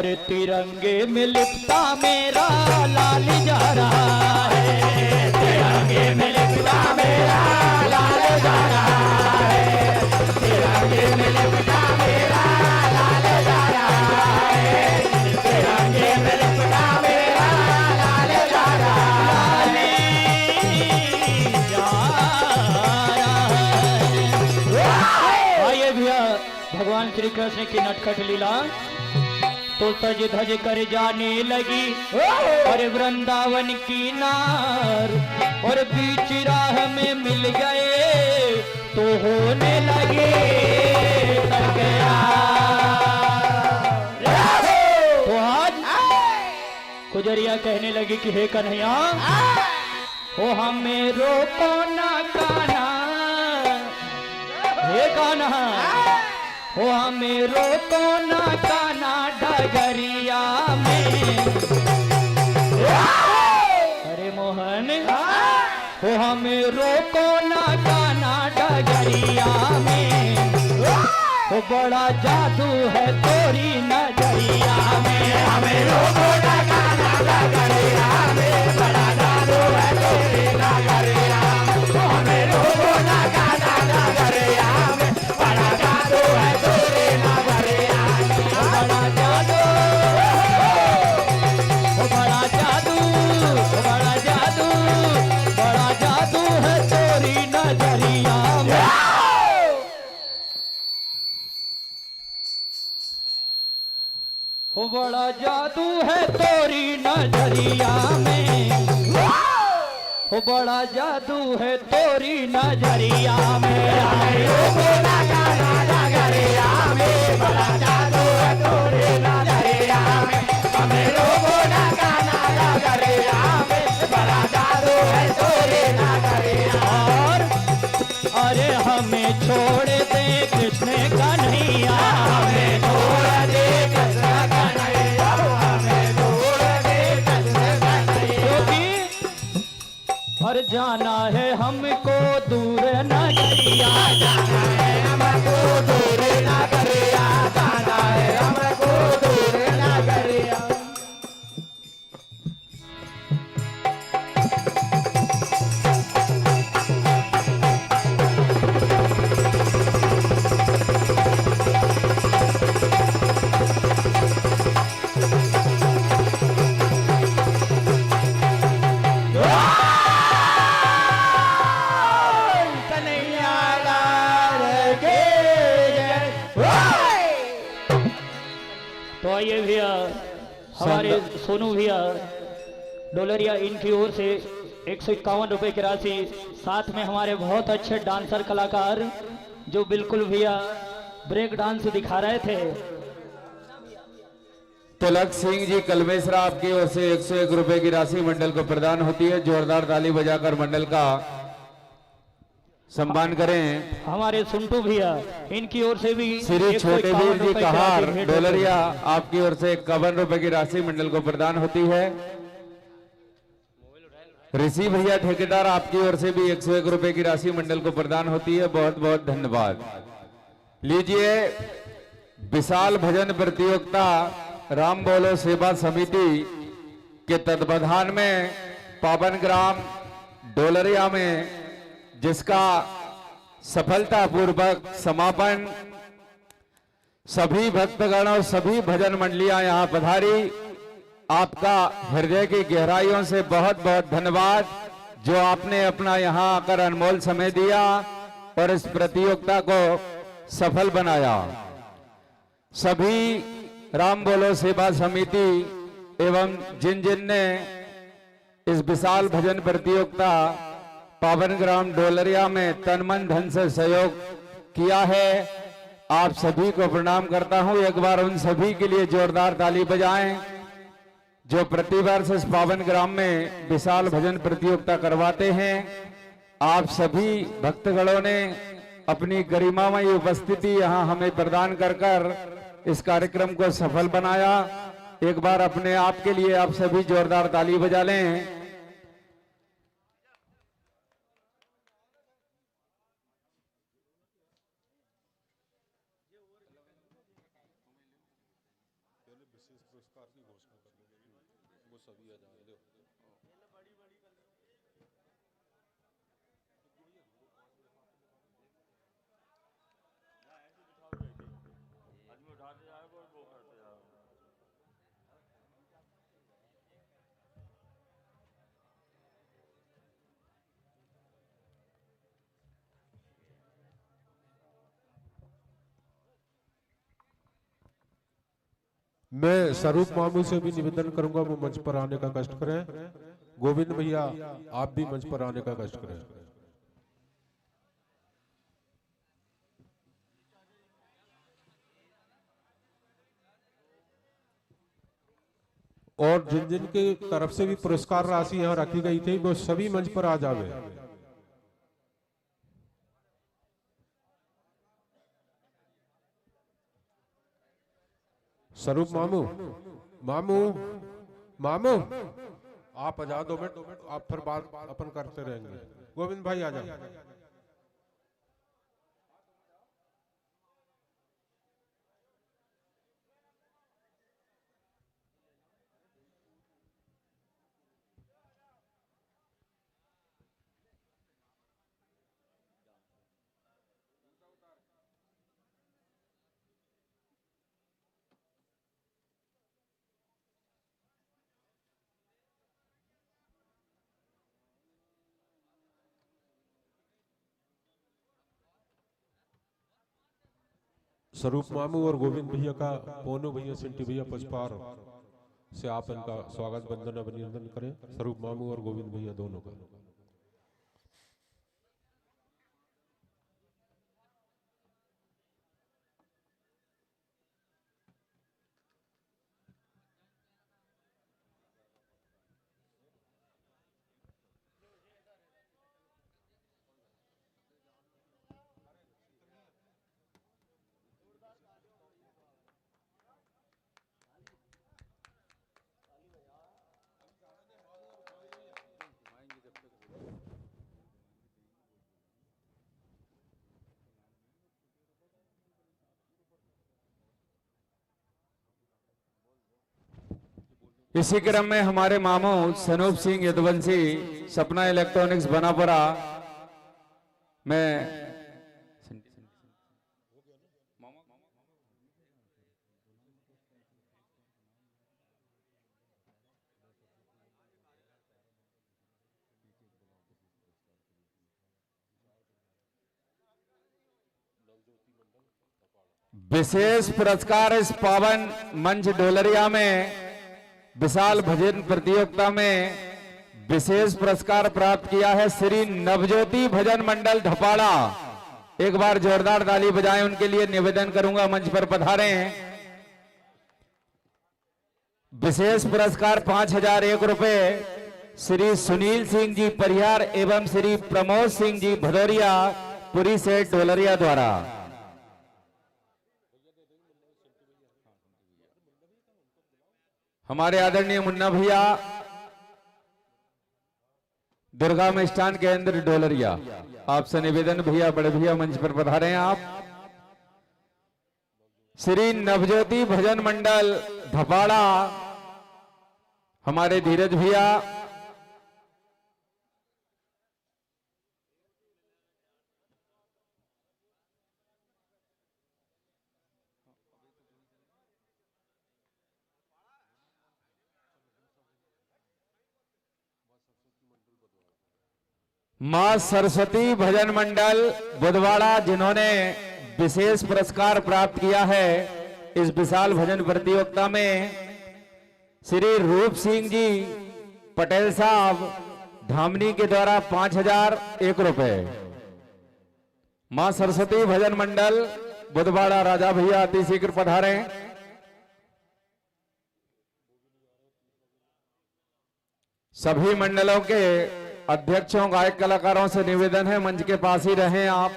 H: और तिरंगे में लिपटा मेरा लाल जा रहा है, तिरंगे में लिपटा मेरा लाल जा रहा है, तिरंगे में लिपटा मेरा लाल जा रहा है, तिरंगे में लिपटा मेरा लाल जा रहा है, आइए भैया भगवान श्री कृष्ण की नटखट लीला तो सज धज कर जाने लगी और वृंदावन की नार और बीच राह में मिल गए तो होने लगे तो आज गुजरिया कहने लगी कि हे कन्हैया हो हमें रोको ना कान्हा, हे कान्हा हो हमें रोको ना कान्हा डगरिया में, अरे मोहन हो हमें रोको ना कान्हा डगरिया में, हो बड़ा जादू है तोरी नजरिया में, हमें रोको ना कान्हा डगरिया में, बड़ा जादू है तोरी नजरिया में, हो हमें रोको ना कान्हा डगरिया में, बड़ा जादू है तोरी नजरिया में, बड़ा जादू, बड़ा जादू, बड़ा जादू, बड़ा जादू है तोरी नजरिया में। हो बड़ा जादू है तोरी नजरिया में, हो बड़ा जादू है तोरी नजरिया में, हमें रोको ना कान्हा डगरिया में, बड़ा जादू है तोरी नजरिया में, हमें रोको ना कान्हा डगरिया में, बड़ा जादू है तोरी नजरिया और अरे हमें छोड़ दे कृष्ण कन्हैया, हमें छोड़ दे कृष्ण कन्हैया, हमें छोड़ दे कृष्ण कन्हैया, और जाना है हमको दूर नगरिया, जाना है हमको दूर नगरिया, जाना है हमको दूर नगरिया। तो आइए भैया हमारे सोनू भैया डोलरिया इनकी ओर से 151 रुपए की राशि, साथ में हमारे बहुत अच्छे डांसर कलाकार जो बिल्कुल भैया ब्रेक डांस दिखा रहे थे,
E: तिलक सिंह जी कलमेसरा आपकी ओर से 101 रुपए की राशि मंडल को प्रदान होती है। जोरदार ताली बजाकर मंडल का सम्मान करें।
H: हमारे सुंटू भैया इनकी ओर से भी
E: श्री छोटे
H: 151
E: वीर जी
H: रुपए की
E: कहार
H: राशि भेंट
E: डोलरिया आपकी ओर से 51 रुपए की राशि मंडल को प्रदान होती है। ऋषि भैया ठेकेदार आपकी ओर से भी 101 रुपए की राशि मंडल को प्रदान होती है। बहुत बहुत धन्यवाद। लीजिए विशाल भजन प्रतियोगिता राम बोलो सेवा समिति के तत्वाधान में पावन ग्राम डोलरिया में जिसका सफलतापूर्वक समापन सभी भक्तगण और सभी भजन मंडलियां यहां पधारी, आपका हृदय की गहराइयों से बहुत बहुत धन्यवाद जो आपने अपना यहां आकर अनमोल समय दिया और इस प्रतियोगिता को सफल बनाया। सभी राम बोलो सेवा समिति एवं जिन जिन ने इस विशाल भजन प्रतियोगिता पावन ग्राम डोलरिया में तन मन धन से सहयोग किया है, आप सभी को प्रणाम करता हूं। एक बार उन सभी के लिए जोरदार ताली बजाएं जो प्रतिवर्ष इस पावन ग्राम में विशाल भजन प्रतियोगिता करवाते हैं। आप सभी भक्तगणों ने अपनी गरिमामयी उपस्थिति यहां हमें प्रदान कर इस कार्यक्रम को सफल बनाया। एक बार अपने आप के लिए आप सभी जोरदार ताली बजा लें।
D: विशेष पुरस्कार की घोषणा कर देंगे, वो सभी आ जाएंगे।
B: आदमी उठाते जाएगा और वो करते जाएगा।
D: मैं स्वरूप मामू से भी निवेदन करूंगा वो मंच पर आने का कष्ट करें। गोविंद भैया आप भी मंच पर आने का कष्ट करें। और जिन जिन के तरफ से भी पुरस्कार राशि यहाँ रखी गई थी वो सभी मंच पर आ जावे। स्वरूप मामू मामू मामू आप आ जाओ 2 मिनट, आप फिर बात अपन करते रहेंगे। गोविंद भाई आ जाओ। स्वरूप मामू और गोविंद भैया का पोनू भैया सिंटी भैया पुष्पार से आप इनका स्वागत वंदन अभिनंदन करें। स्वरूप मामू और गोविंद भैया दोनों का।
E: इसी क्रम में हमारे मामू सनूप सिंह यदुवंशी सपना इलेक्ट्रॉनिक्स बनापुरा में विशेष पुरस्कार इस पावन मंच ढोलरिया में विशाल भजन प्रतियोगिता में विशेष पुरस्कार प्राप्त किया है श्री नवज्योति भजन मंडल धपाड़ा। एक बार जोरदार ताली बजाएं उनके लिए निवेदन करूंगा मंच पर पधारे। विशेष पुरस्कार 5001 रुपए श्री सुनील सिंह जी परिहार एवं श्री प्रमोद सिंह जी भदौरिया पुरी से ढोलरिया द्वारा। हमारे आदरणीय मुन्ना भैया दुर्गा मिष्ठान केंद्र ढोलरिया, आपसे निवेदन भैया बड़े भैया मंच पर पधारे हैं आप। श्री नवज्योति भजन मंडल धपाड़ा हमारे धीरज भैया, मां सरस्वती भजन मंडल बुधवाड़ा जिन्होंने विशेष पुरस्कार प्राप्त किया है इस विशाल भजन प्रतियोगिता में श्री रूप सिंह जी पटेल साहब धामनी के द्वारा 5001 रुपए। मां सरस्वती भजन मंडल बुधवाड़ा राजा भैया अति शीघ्र पधारे। सभी मंडलों के अध्यक्षों गायक कलाकारों से निवेदन है मंच के पास ही रहें आप।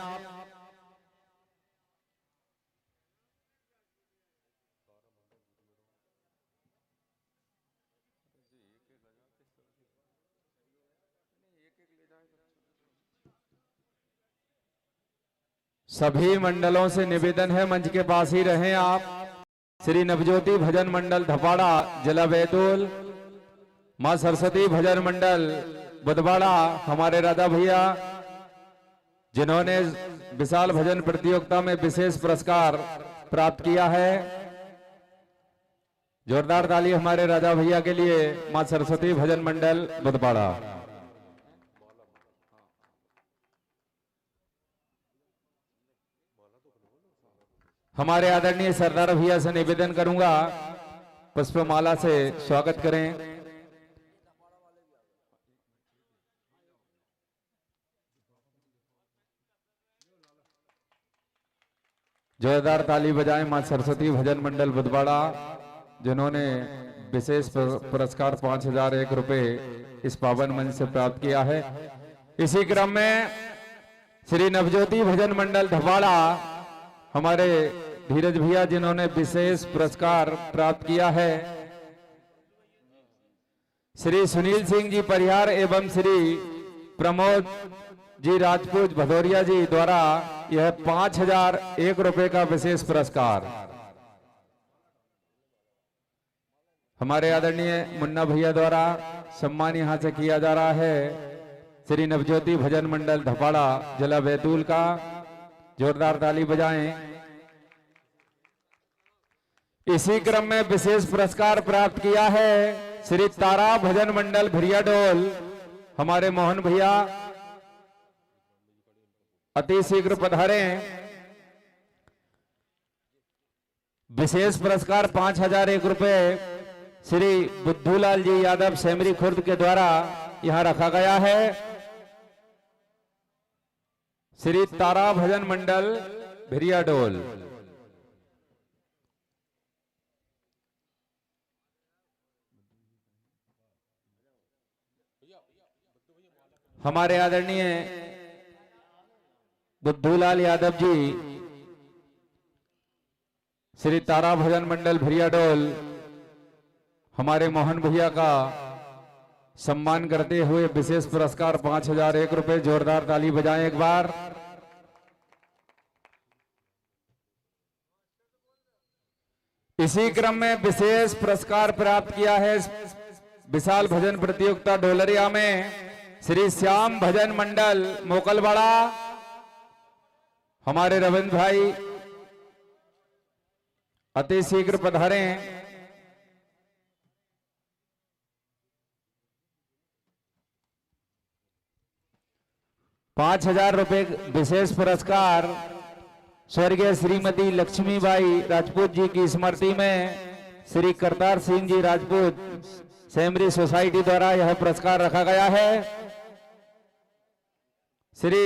E: सभी मंडलों से निवेदन है मंच के पास ही रहें आप। श्री नवज्योति भजन मंडल धपाड़ा जिला बैतूल, मां सरस्वती भजन मंडल बुधवाड़ा हमारे राजा भैया जिन्होंने विशाल भजन प्रतियोगिता में विशेष पुरस्कार प्राप्त किया है। जोरदार ताली हमारे राजा भैया के लिए, मां सरस्वती भजन मंडल बुधवाड़ा। हमारे आदरणीय सरदार भैया से निवेदन करूंगा पुष्पमाला से स्वागत करें। जोरदार ताली बजाएं मां सरस्वती भजन मंडल बुधवाड़ा जिन्होंने विशेष पुरस्कार 5001 रुपए इस पावन मंच से प्राप्त किया है। इसी क्रम में श्री नवज्योति भजन मंडल धपाड़ा हमारे धीरज भैया जिन्होंने विशेष पुरस्कार प्राप्त किया है। श्री सुनील सिंह जी परिहार एवं श्री प्रमोद जी राजपूत भदौरिया जी द्वारा यह 5001 रुपए का विशेष पुरस्कार हमारे आदरणीय मुन्ना भैया द्वारा सम्मान यहां से किया जा रहा है। श्री नवज्योति भजन मंडल धपाड़ा जिला बैतूल का जोरदार ताली बजाएं। इसी क्रम में विशेष पुरस्कार प्राप्त किया है श्री तारा भजन मंडल भिरियाडोल हमारे मोहन भैया अति शीघ्र पधारे। विशेष पुरस्कार 5001 रुपए श्री बुद्धूलाल जी यादव सेमरी खुर्द के द्वारा यहां रखा गया है। श्री तारा भजन मंडल भिरियाडोल। हमारे आदरणीय बुद्धूलाल यादव जी श्री तारा भजन मंडल भिरियाडोल हमारे मोहन भैया का सम्मान करते हुए विशेष पुरस्कार 5001 रुपए। जोरदार ताली बजाएं एक बार। इसी क्रम में विशेष पुरस्कार प्राप्त किया है विशाल भजन प्रतियोगिता डोलरिया में श्री श्याम भजन मंडल मोकलवाड़ा हमारे रविंद्र भाई अति शीघ्र पधारे। 5000 रुपए विशेष पुरस्कार स्वर्गीय श्रीमती लक्ष्मीबाई राजपूत जी की स्मृति में श्री करतार सिंह जी राजपूत सेमरी सोसाइटी द्वारा यह पुरस्कार रखा गया है। श्री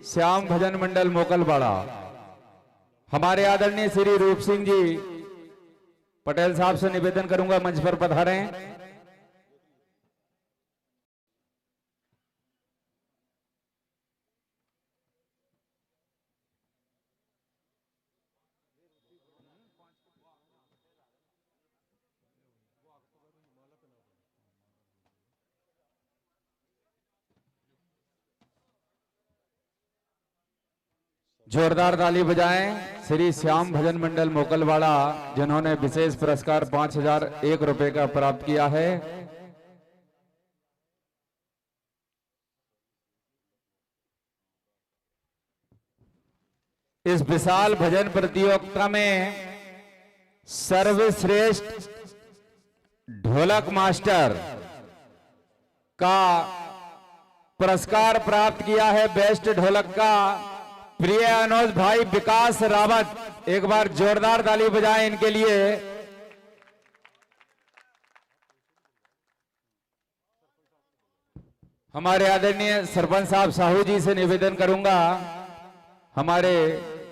E: श्याम भजन मंडल मोकलवाड़ा हमारे आदरणीय श्री रूप सिंह जी पटेल साहब से निवेदन करूंगा मंच पर पधारें। जोरदार ताली बजाएं श्री श्याम भजन मंडल मोकलवाड़ा जिन्होंने विशेष पुरस्कार 5001 रुपए का प्राप्त किया है। इस विशाल भजन प्रतियोगिता में सर्वश्रेष्ठ ढोलक मास्टर का पुरस्कार प्राप्त किया है। बेस्ट ढोलक का प्रिय अनुज भाई विकास रावत, एक बार जोरदार ताली बजाएं इनके लिए। हमारे आदरणीय सरपंच साहब साहू जी से निवेदन करूंगा हमारे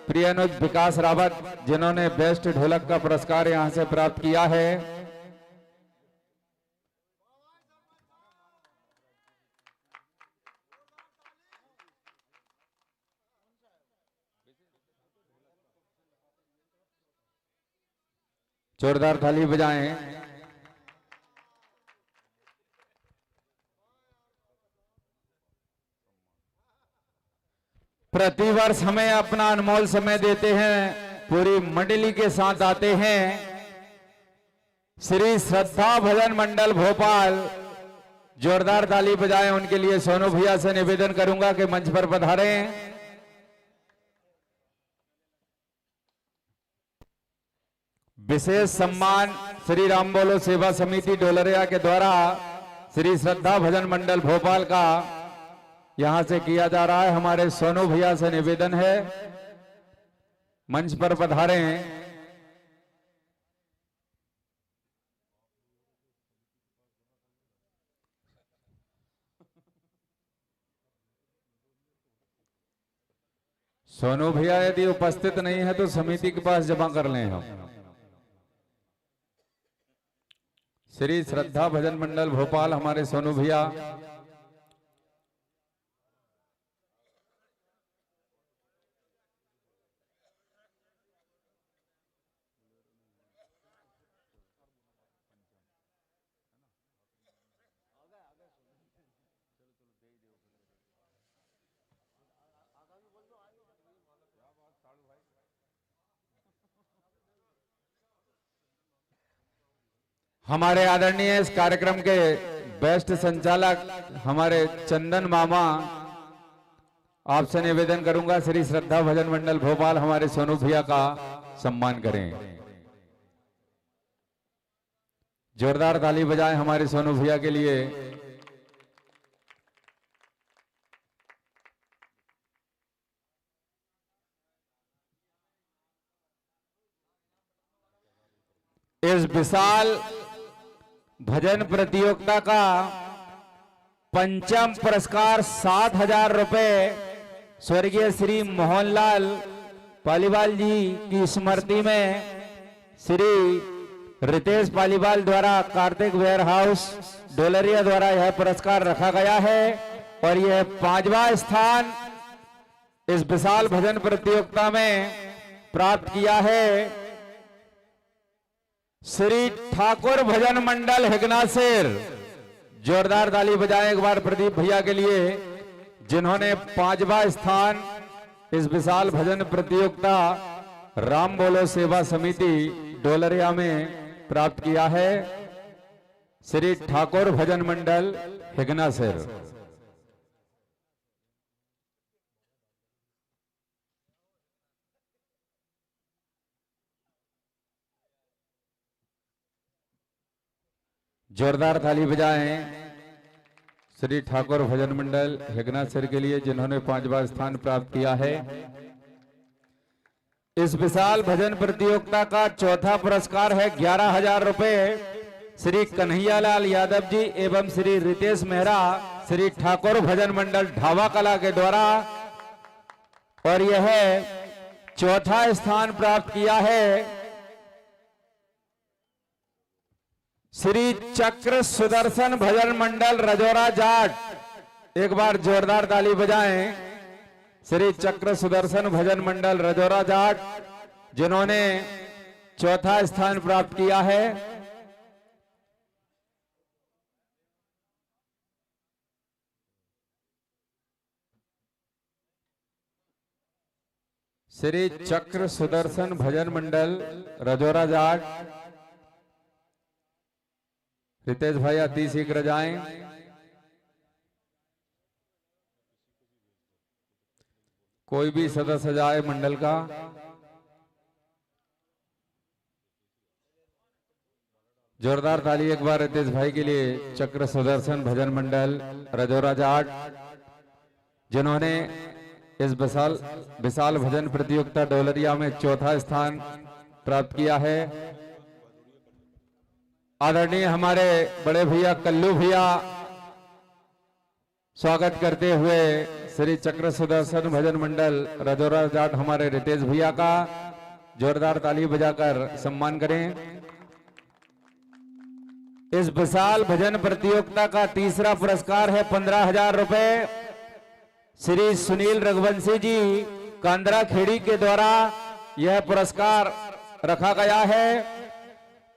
E: प्रिय अनुज विकास रावत जिन्होंने बेस्ट ढोलक का पुरस्कार यहां से प्राप्त किया है। जोरदार ताली बजाएं। प्रतिवर्ष हमें अपना अनमोल समय देते हैं, पूरी मंडली के साथ आते हैं। श्री श्रद्धा भजन मंडल भोपाल, जोरदार ताली बजाएं उनके लिए। सोनू भैया से निवेदन करूंगा कि मंच पर पधारें। विशेष सम्मान श्री राम बोलो सेवा समिति डोलरिया के द्वारा श्री श्रद्धा भजन मंडल भोपाल का यहां से किया जा रहा है। हमारे सोनू भैया से निवेदन है, मंच पर पधारें। सोनू भैया यदि उपस्थित नहीं है तो समिति के पास जमा कर लें हम। श्री श्रद्धा भजन मंडल भोपाल, हमारे सोनू भैया। हमारे आदरणीय इस कार्यक्रम के बेस्ट संचालक हमारे चंदन मामा, आपसे निवेदन करूंगा श्री श्रद्धा भजन मंडल भोपाल हमारे सोनू भैया का सम्मान करें। जोरदार ताली बजाएं हमारे सोनू भैया के लिए। इस विशाल भजन प्रतियोगिता का पंचम पुरस्कार 7,000 रुपए स्वर्गीय श्री मोहनलाल पालीवाल जी की स्मृति में श्री रितेश पालीवाल द्वारा कार्तिक वेयर हाउस डोलरिया द्वारा यह पुरस्कार रखा गया है। और यह 5वां स्थान इस विशाल भजन प्रतियोगिता में प्राप्त किया है श्री ठाकुर भजन मंडल हिगनासिर। जोरदार ताली बजाएं एक बार प्रदीप भैया के लिए, जिन्होंने 5वां स्थान इस विशाल भजन प्रतियोगिता राम बोलो सेवा समिति डोलरिया में प्राप्त किया है। श्री ठाकुर भजन मंडल हिगनासिर। जोरदार ताली बजाएं श्री ठाकुर भजन मंडल हिगनासिर के लिए, जिन्होंने 5वां स्थान प्राप्त किया है। इस विशाल भजन प्रतियोगिता का चौथा पुरस्कार है 11,000 रुपए श्री कन्हैयालाल यादव जी एवं श्री रितेश मेहरा श्री ठाकुर भजन मंडल ढावा कला के द्वारा। और यह चौथा स्थान प्राप्त किया है श्री चक्र सुदर्शन भजन मंडल रजौरा जाट। एक बार जोरदार ताली बजाएं श्री चक्र सुदर्शन भजन मंडल रजौरा जाट, जिन्होंने चौथा स्थान प्राप्त किया है। श्री चक्र सुदर्शन भजन मंडल रजौरा जाट। रितेश भाई अति शीघ्र जाएं। कोई भी सदस्य जाए मंडल का। जोरदार ताली एक बार रितेश भाई के लिए। चक्र सुदर्शन भजन मंडल रजौरा जाट, जिन्होंने इस विशाल भजन प्रतियोगिता डोलरिया में चौथा स्थान प्राप्त किया है। आदरणीय हमारे बड़े भैया कल्लू भैया स्वागत करते हुए श्री चक्र सुदर्शन भजन मंडल रजौरा जाट हमारे रितेश भैया का जोरदार ताली बजाकर सम्मान करें। इस विशाल भजन प्रतियोगिता का तीसरा पुरस्कार है 15,000 रुपए श्री सुनील रघुवंशी जी कांद्रा खेड़ी के द्वारा यह पुरस्कार रखा गया है।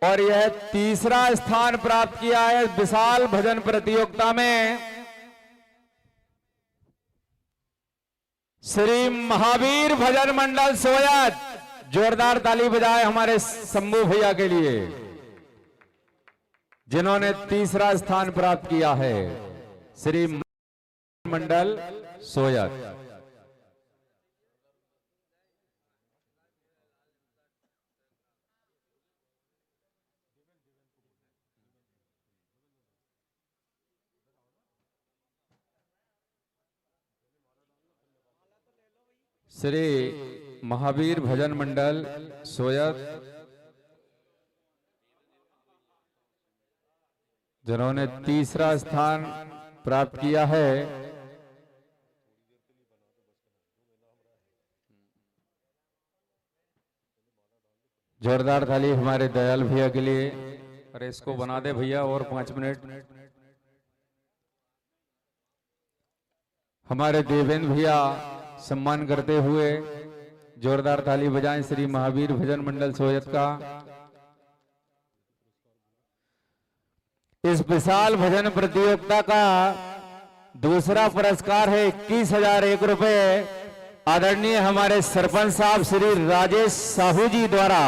E: और यह तीसरा स्थान प्राप्त किया है विशाल भजन प्रतियोगिता में श्री महावीर भजन मंडल सोयत। जोरदार ताली बजाए हमारे शंभू भैया के लिए। जिन्होंने तीसरा स्थान प्राप्त किया है श्री मंडल सोयत। श्री महावीर भजन मंडल सोयत, जिन्होंने तीसरा स्थान प्राप्त किया है। जोरदार ताली हमारे दयाल भैया के लिए। अरे इसको बना दे भैया और 5 मिनट। हमारे देवेंद्र भैया सम्मान करते हुए जोरदार ताली बजाएं श्री महावीर भजन मंडल सोयत का। इस विशाल भजन प्रतियोगिता का दूसरा पुरस्कार है 21,001 रुपए। आदरणीय हमारे सरपंच साहब श्री राजेश साहू जी द्वारा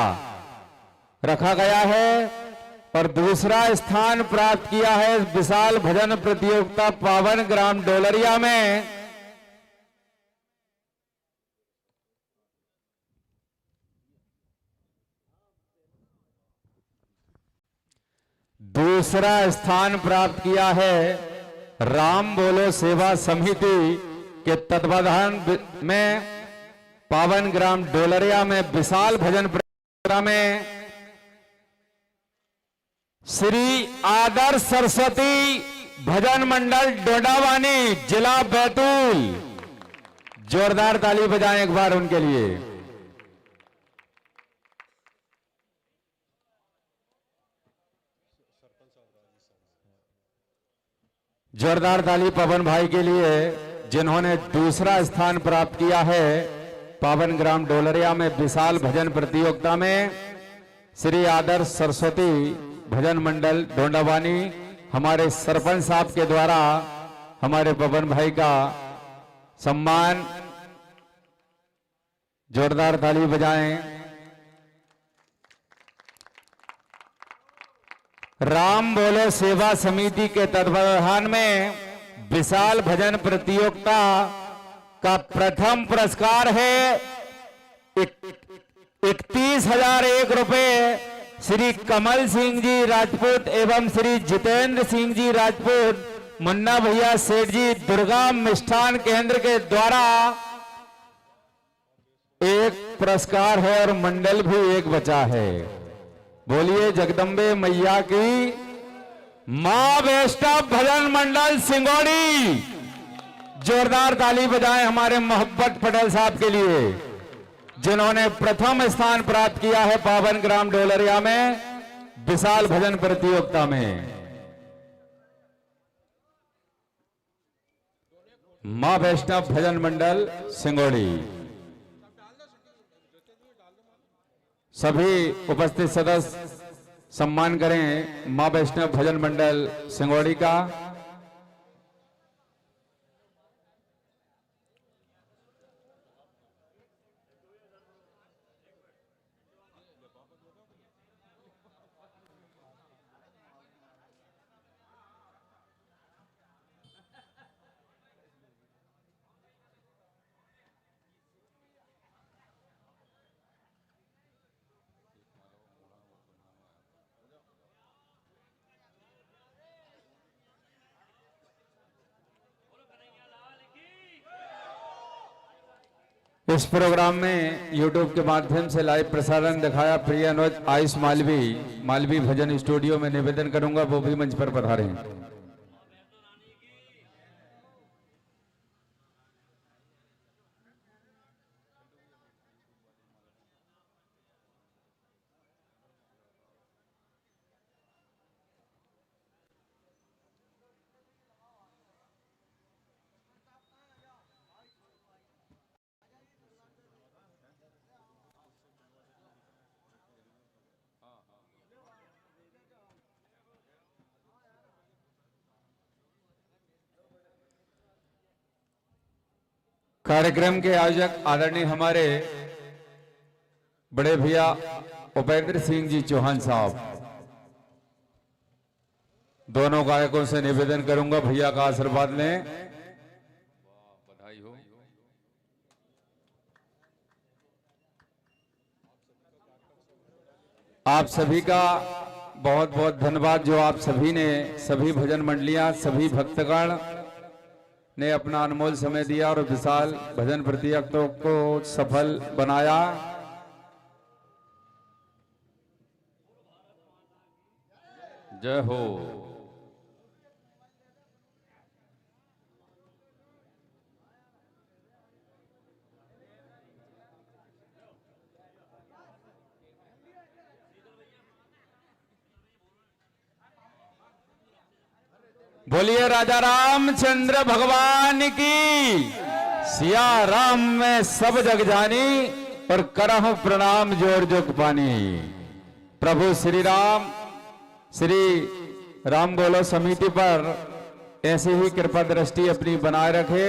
E: रखा गया है और दूसरा स्थान प्राप्त किया है विशाल भजन प्रतियोगिता पावन ग्राम डोलरिया में दूसरा स्थान प्राप्त किया है राम बोलो सेवा समिति के तत्वाधान में पावन ग्राम डोलरिया में विशाल भजन प्रतियोगिता में श्री आदर्श सरस्वती भजन मंडल डोडावानी जिला बैतूल। जोरदार ताली बजाएं एक बार उनके लिए। जोरदार ताली पवन भाई के लिए जिन्होंने दूसरा स्थान प्राप्त किया है पावन ग्राम डोलरिया में विशाल भजन प्रतियोगिता में। श्री आदर्श सरस्वती भजन मंडल डोंडावानी हमारे सरपंच साहब के द्वारा हमारे पवन भाई का सम्मान। जोरदार ताली बजाएं। राम बोलो सेवा समिति के तत्वाधान में विशाल भजन प्रतियोगिता का प्रथम पुरस्कार है 31,001 रुपए। श्री कमल सिंह जी राजपूत एवं श्री जितेंद्र सिंह जी राजपूत मुन्ना भैया सेठ जी दुर्गा मिष्ठान केंद्र के द्वारा एक पुरस्कार है और मंडल भी एक बचा है। बोलिए जगदम्बे मैया की। मां वैष्णव भजन मंडल सिंगोड़ी। जोरदार ताली बजाएं हमारे मोहब्बत पटेल साहब के लिए जिन्होंने प्रथम स्थान प्राप्त किया है पावन ग्राम डोलरिया में विशाल भजन प्रतियोगिता में। मां वैष्णव भजन मंडल सिंगोड़ी। सभी उपस्थित सदस्य सम्मान करें मां वैष्णव भजन मंडल सिंगोड़ी का। इस प्रोग्राम में YouTube के माध्यम से लाइव प्रसारण दिखाया प्रिय अनुज आयुष मालवी भजन स्टूडियो में निवेदन करूंगा वो भी मंच पर पधारें। कार्यक्रम के आयोजक आदरणीय हमारे बड़े भैया उपेंद्र सिंह जी चौहान साहब, दोनों गायकों से निवेदन करूंगा भैया का आशीर्वाद लें। बधाई हो। आप सभी का बहुत बहुत धन्यवाद जो आप सभी ने, सभी भजन मंडलियां, सभी भक्तगण ने अपना अनमोल समय दिया और विशाल भजन प्रतियोगिता को सफल बनाया। जय हो। बोलिए राजा रामचंद्र भगवान की। सिया राम में सब जग जानी और करहु प्रणाम जोर जोग पानी। प्रभु श्री राम श्री राम गोलो समिति पर ऐसी ही कृपा दृष्टि अपनी बनाए रखे।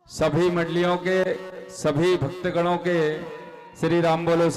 E: सभी मंडलियों के, सभी भक्तगणों के श्री राम बोलो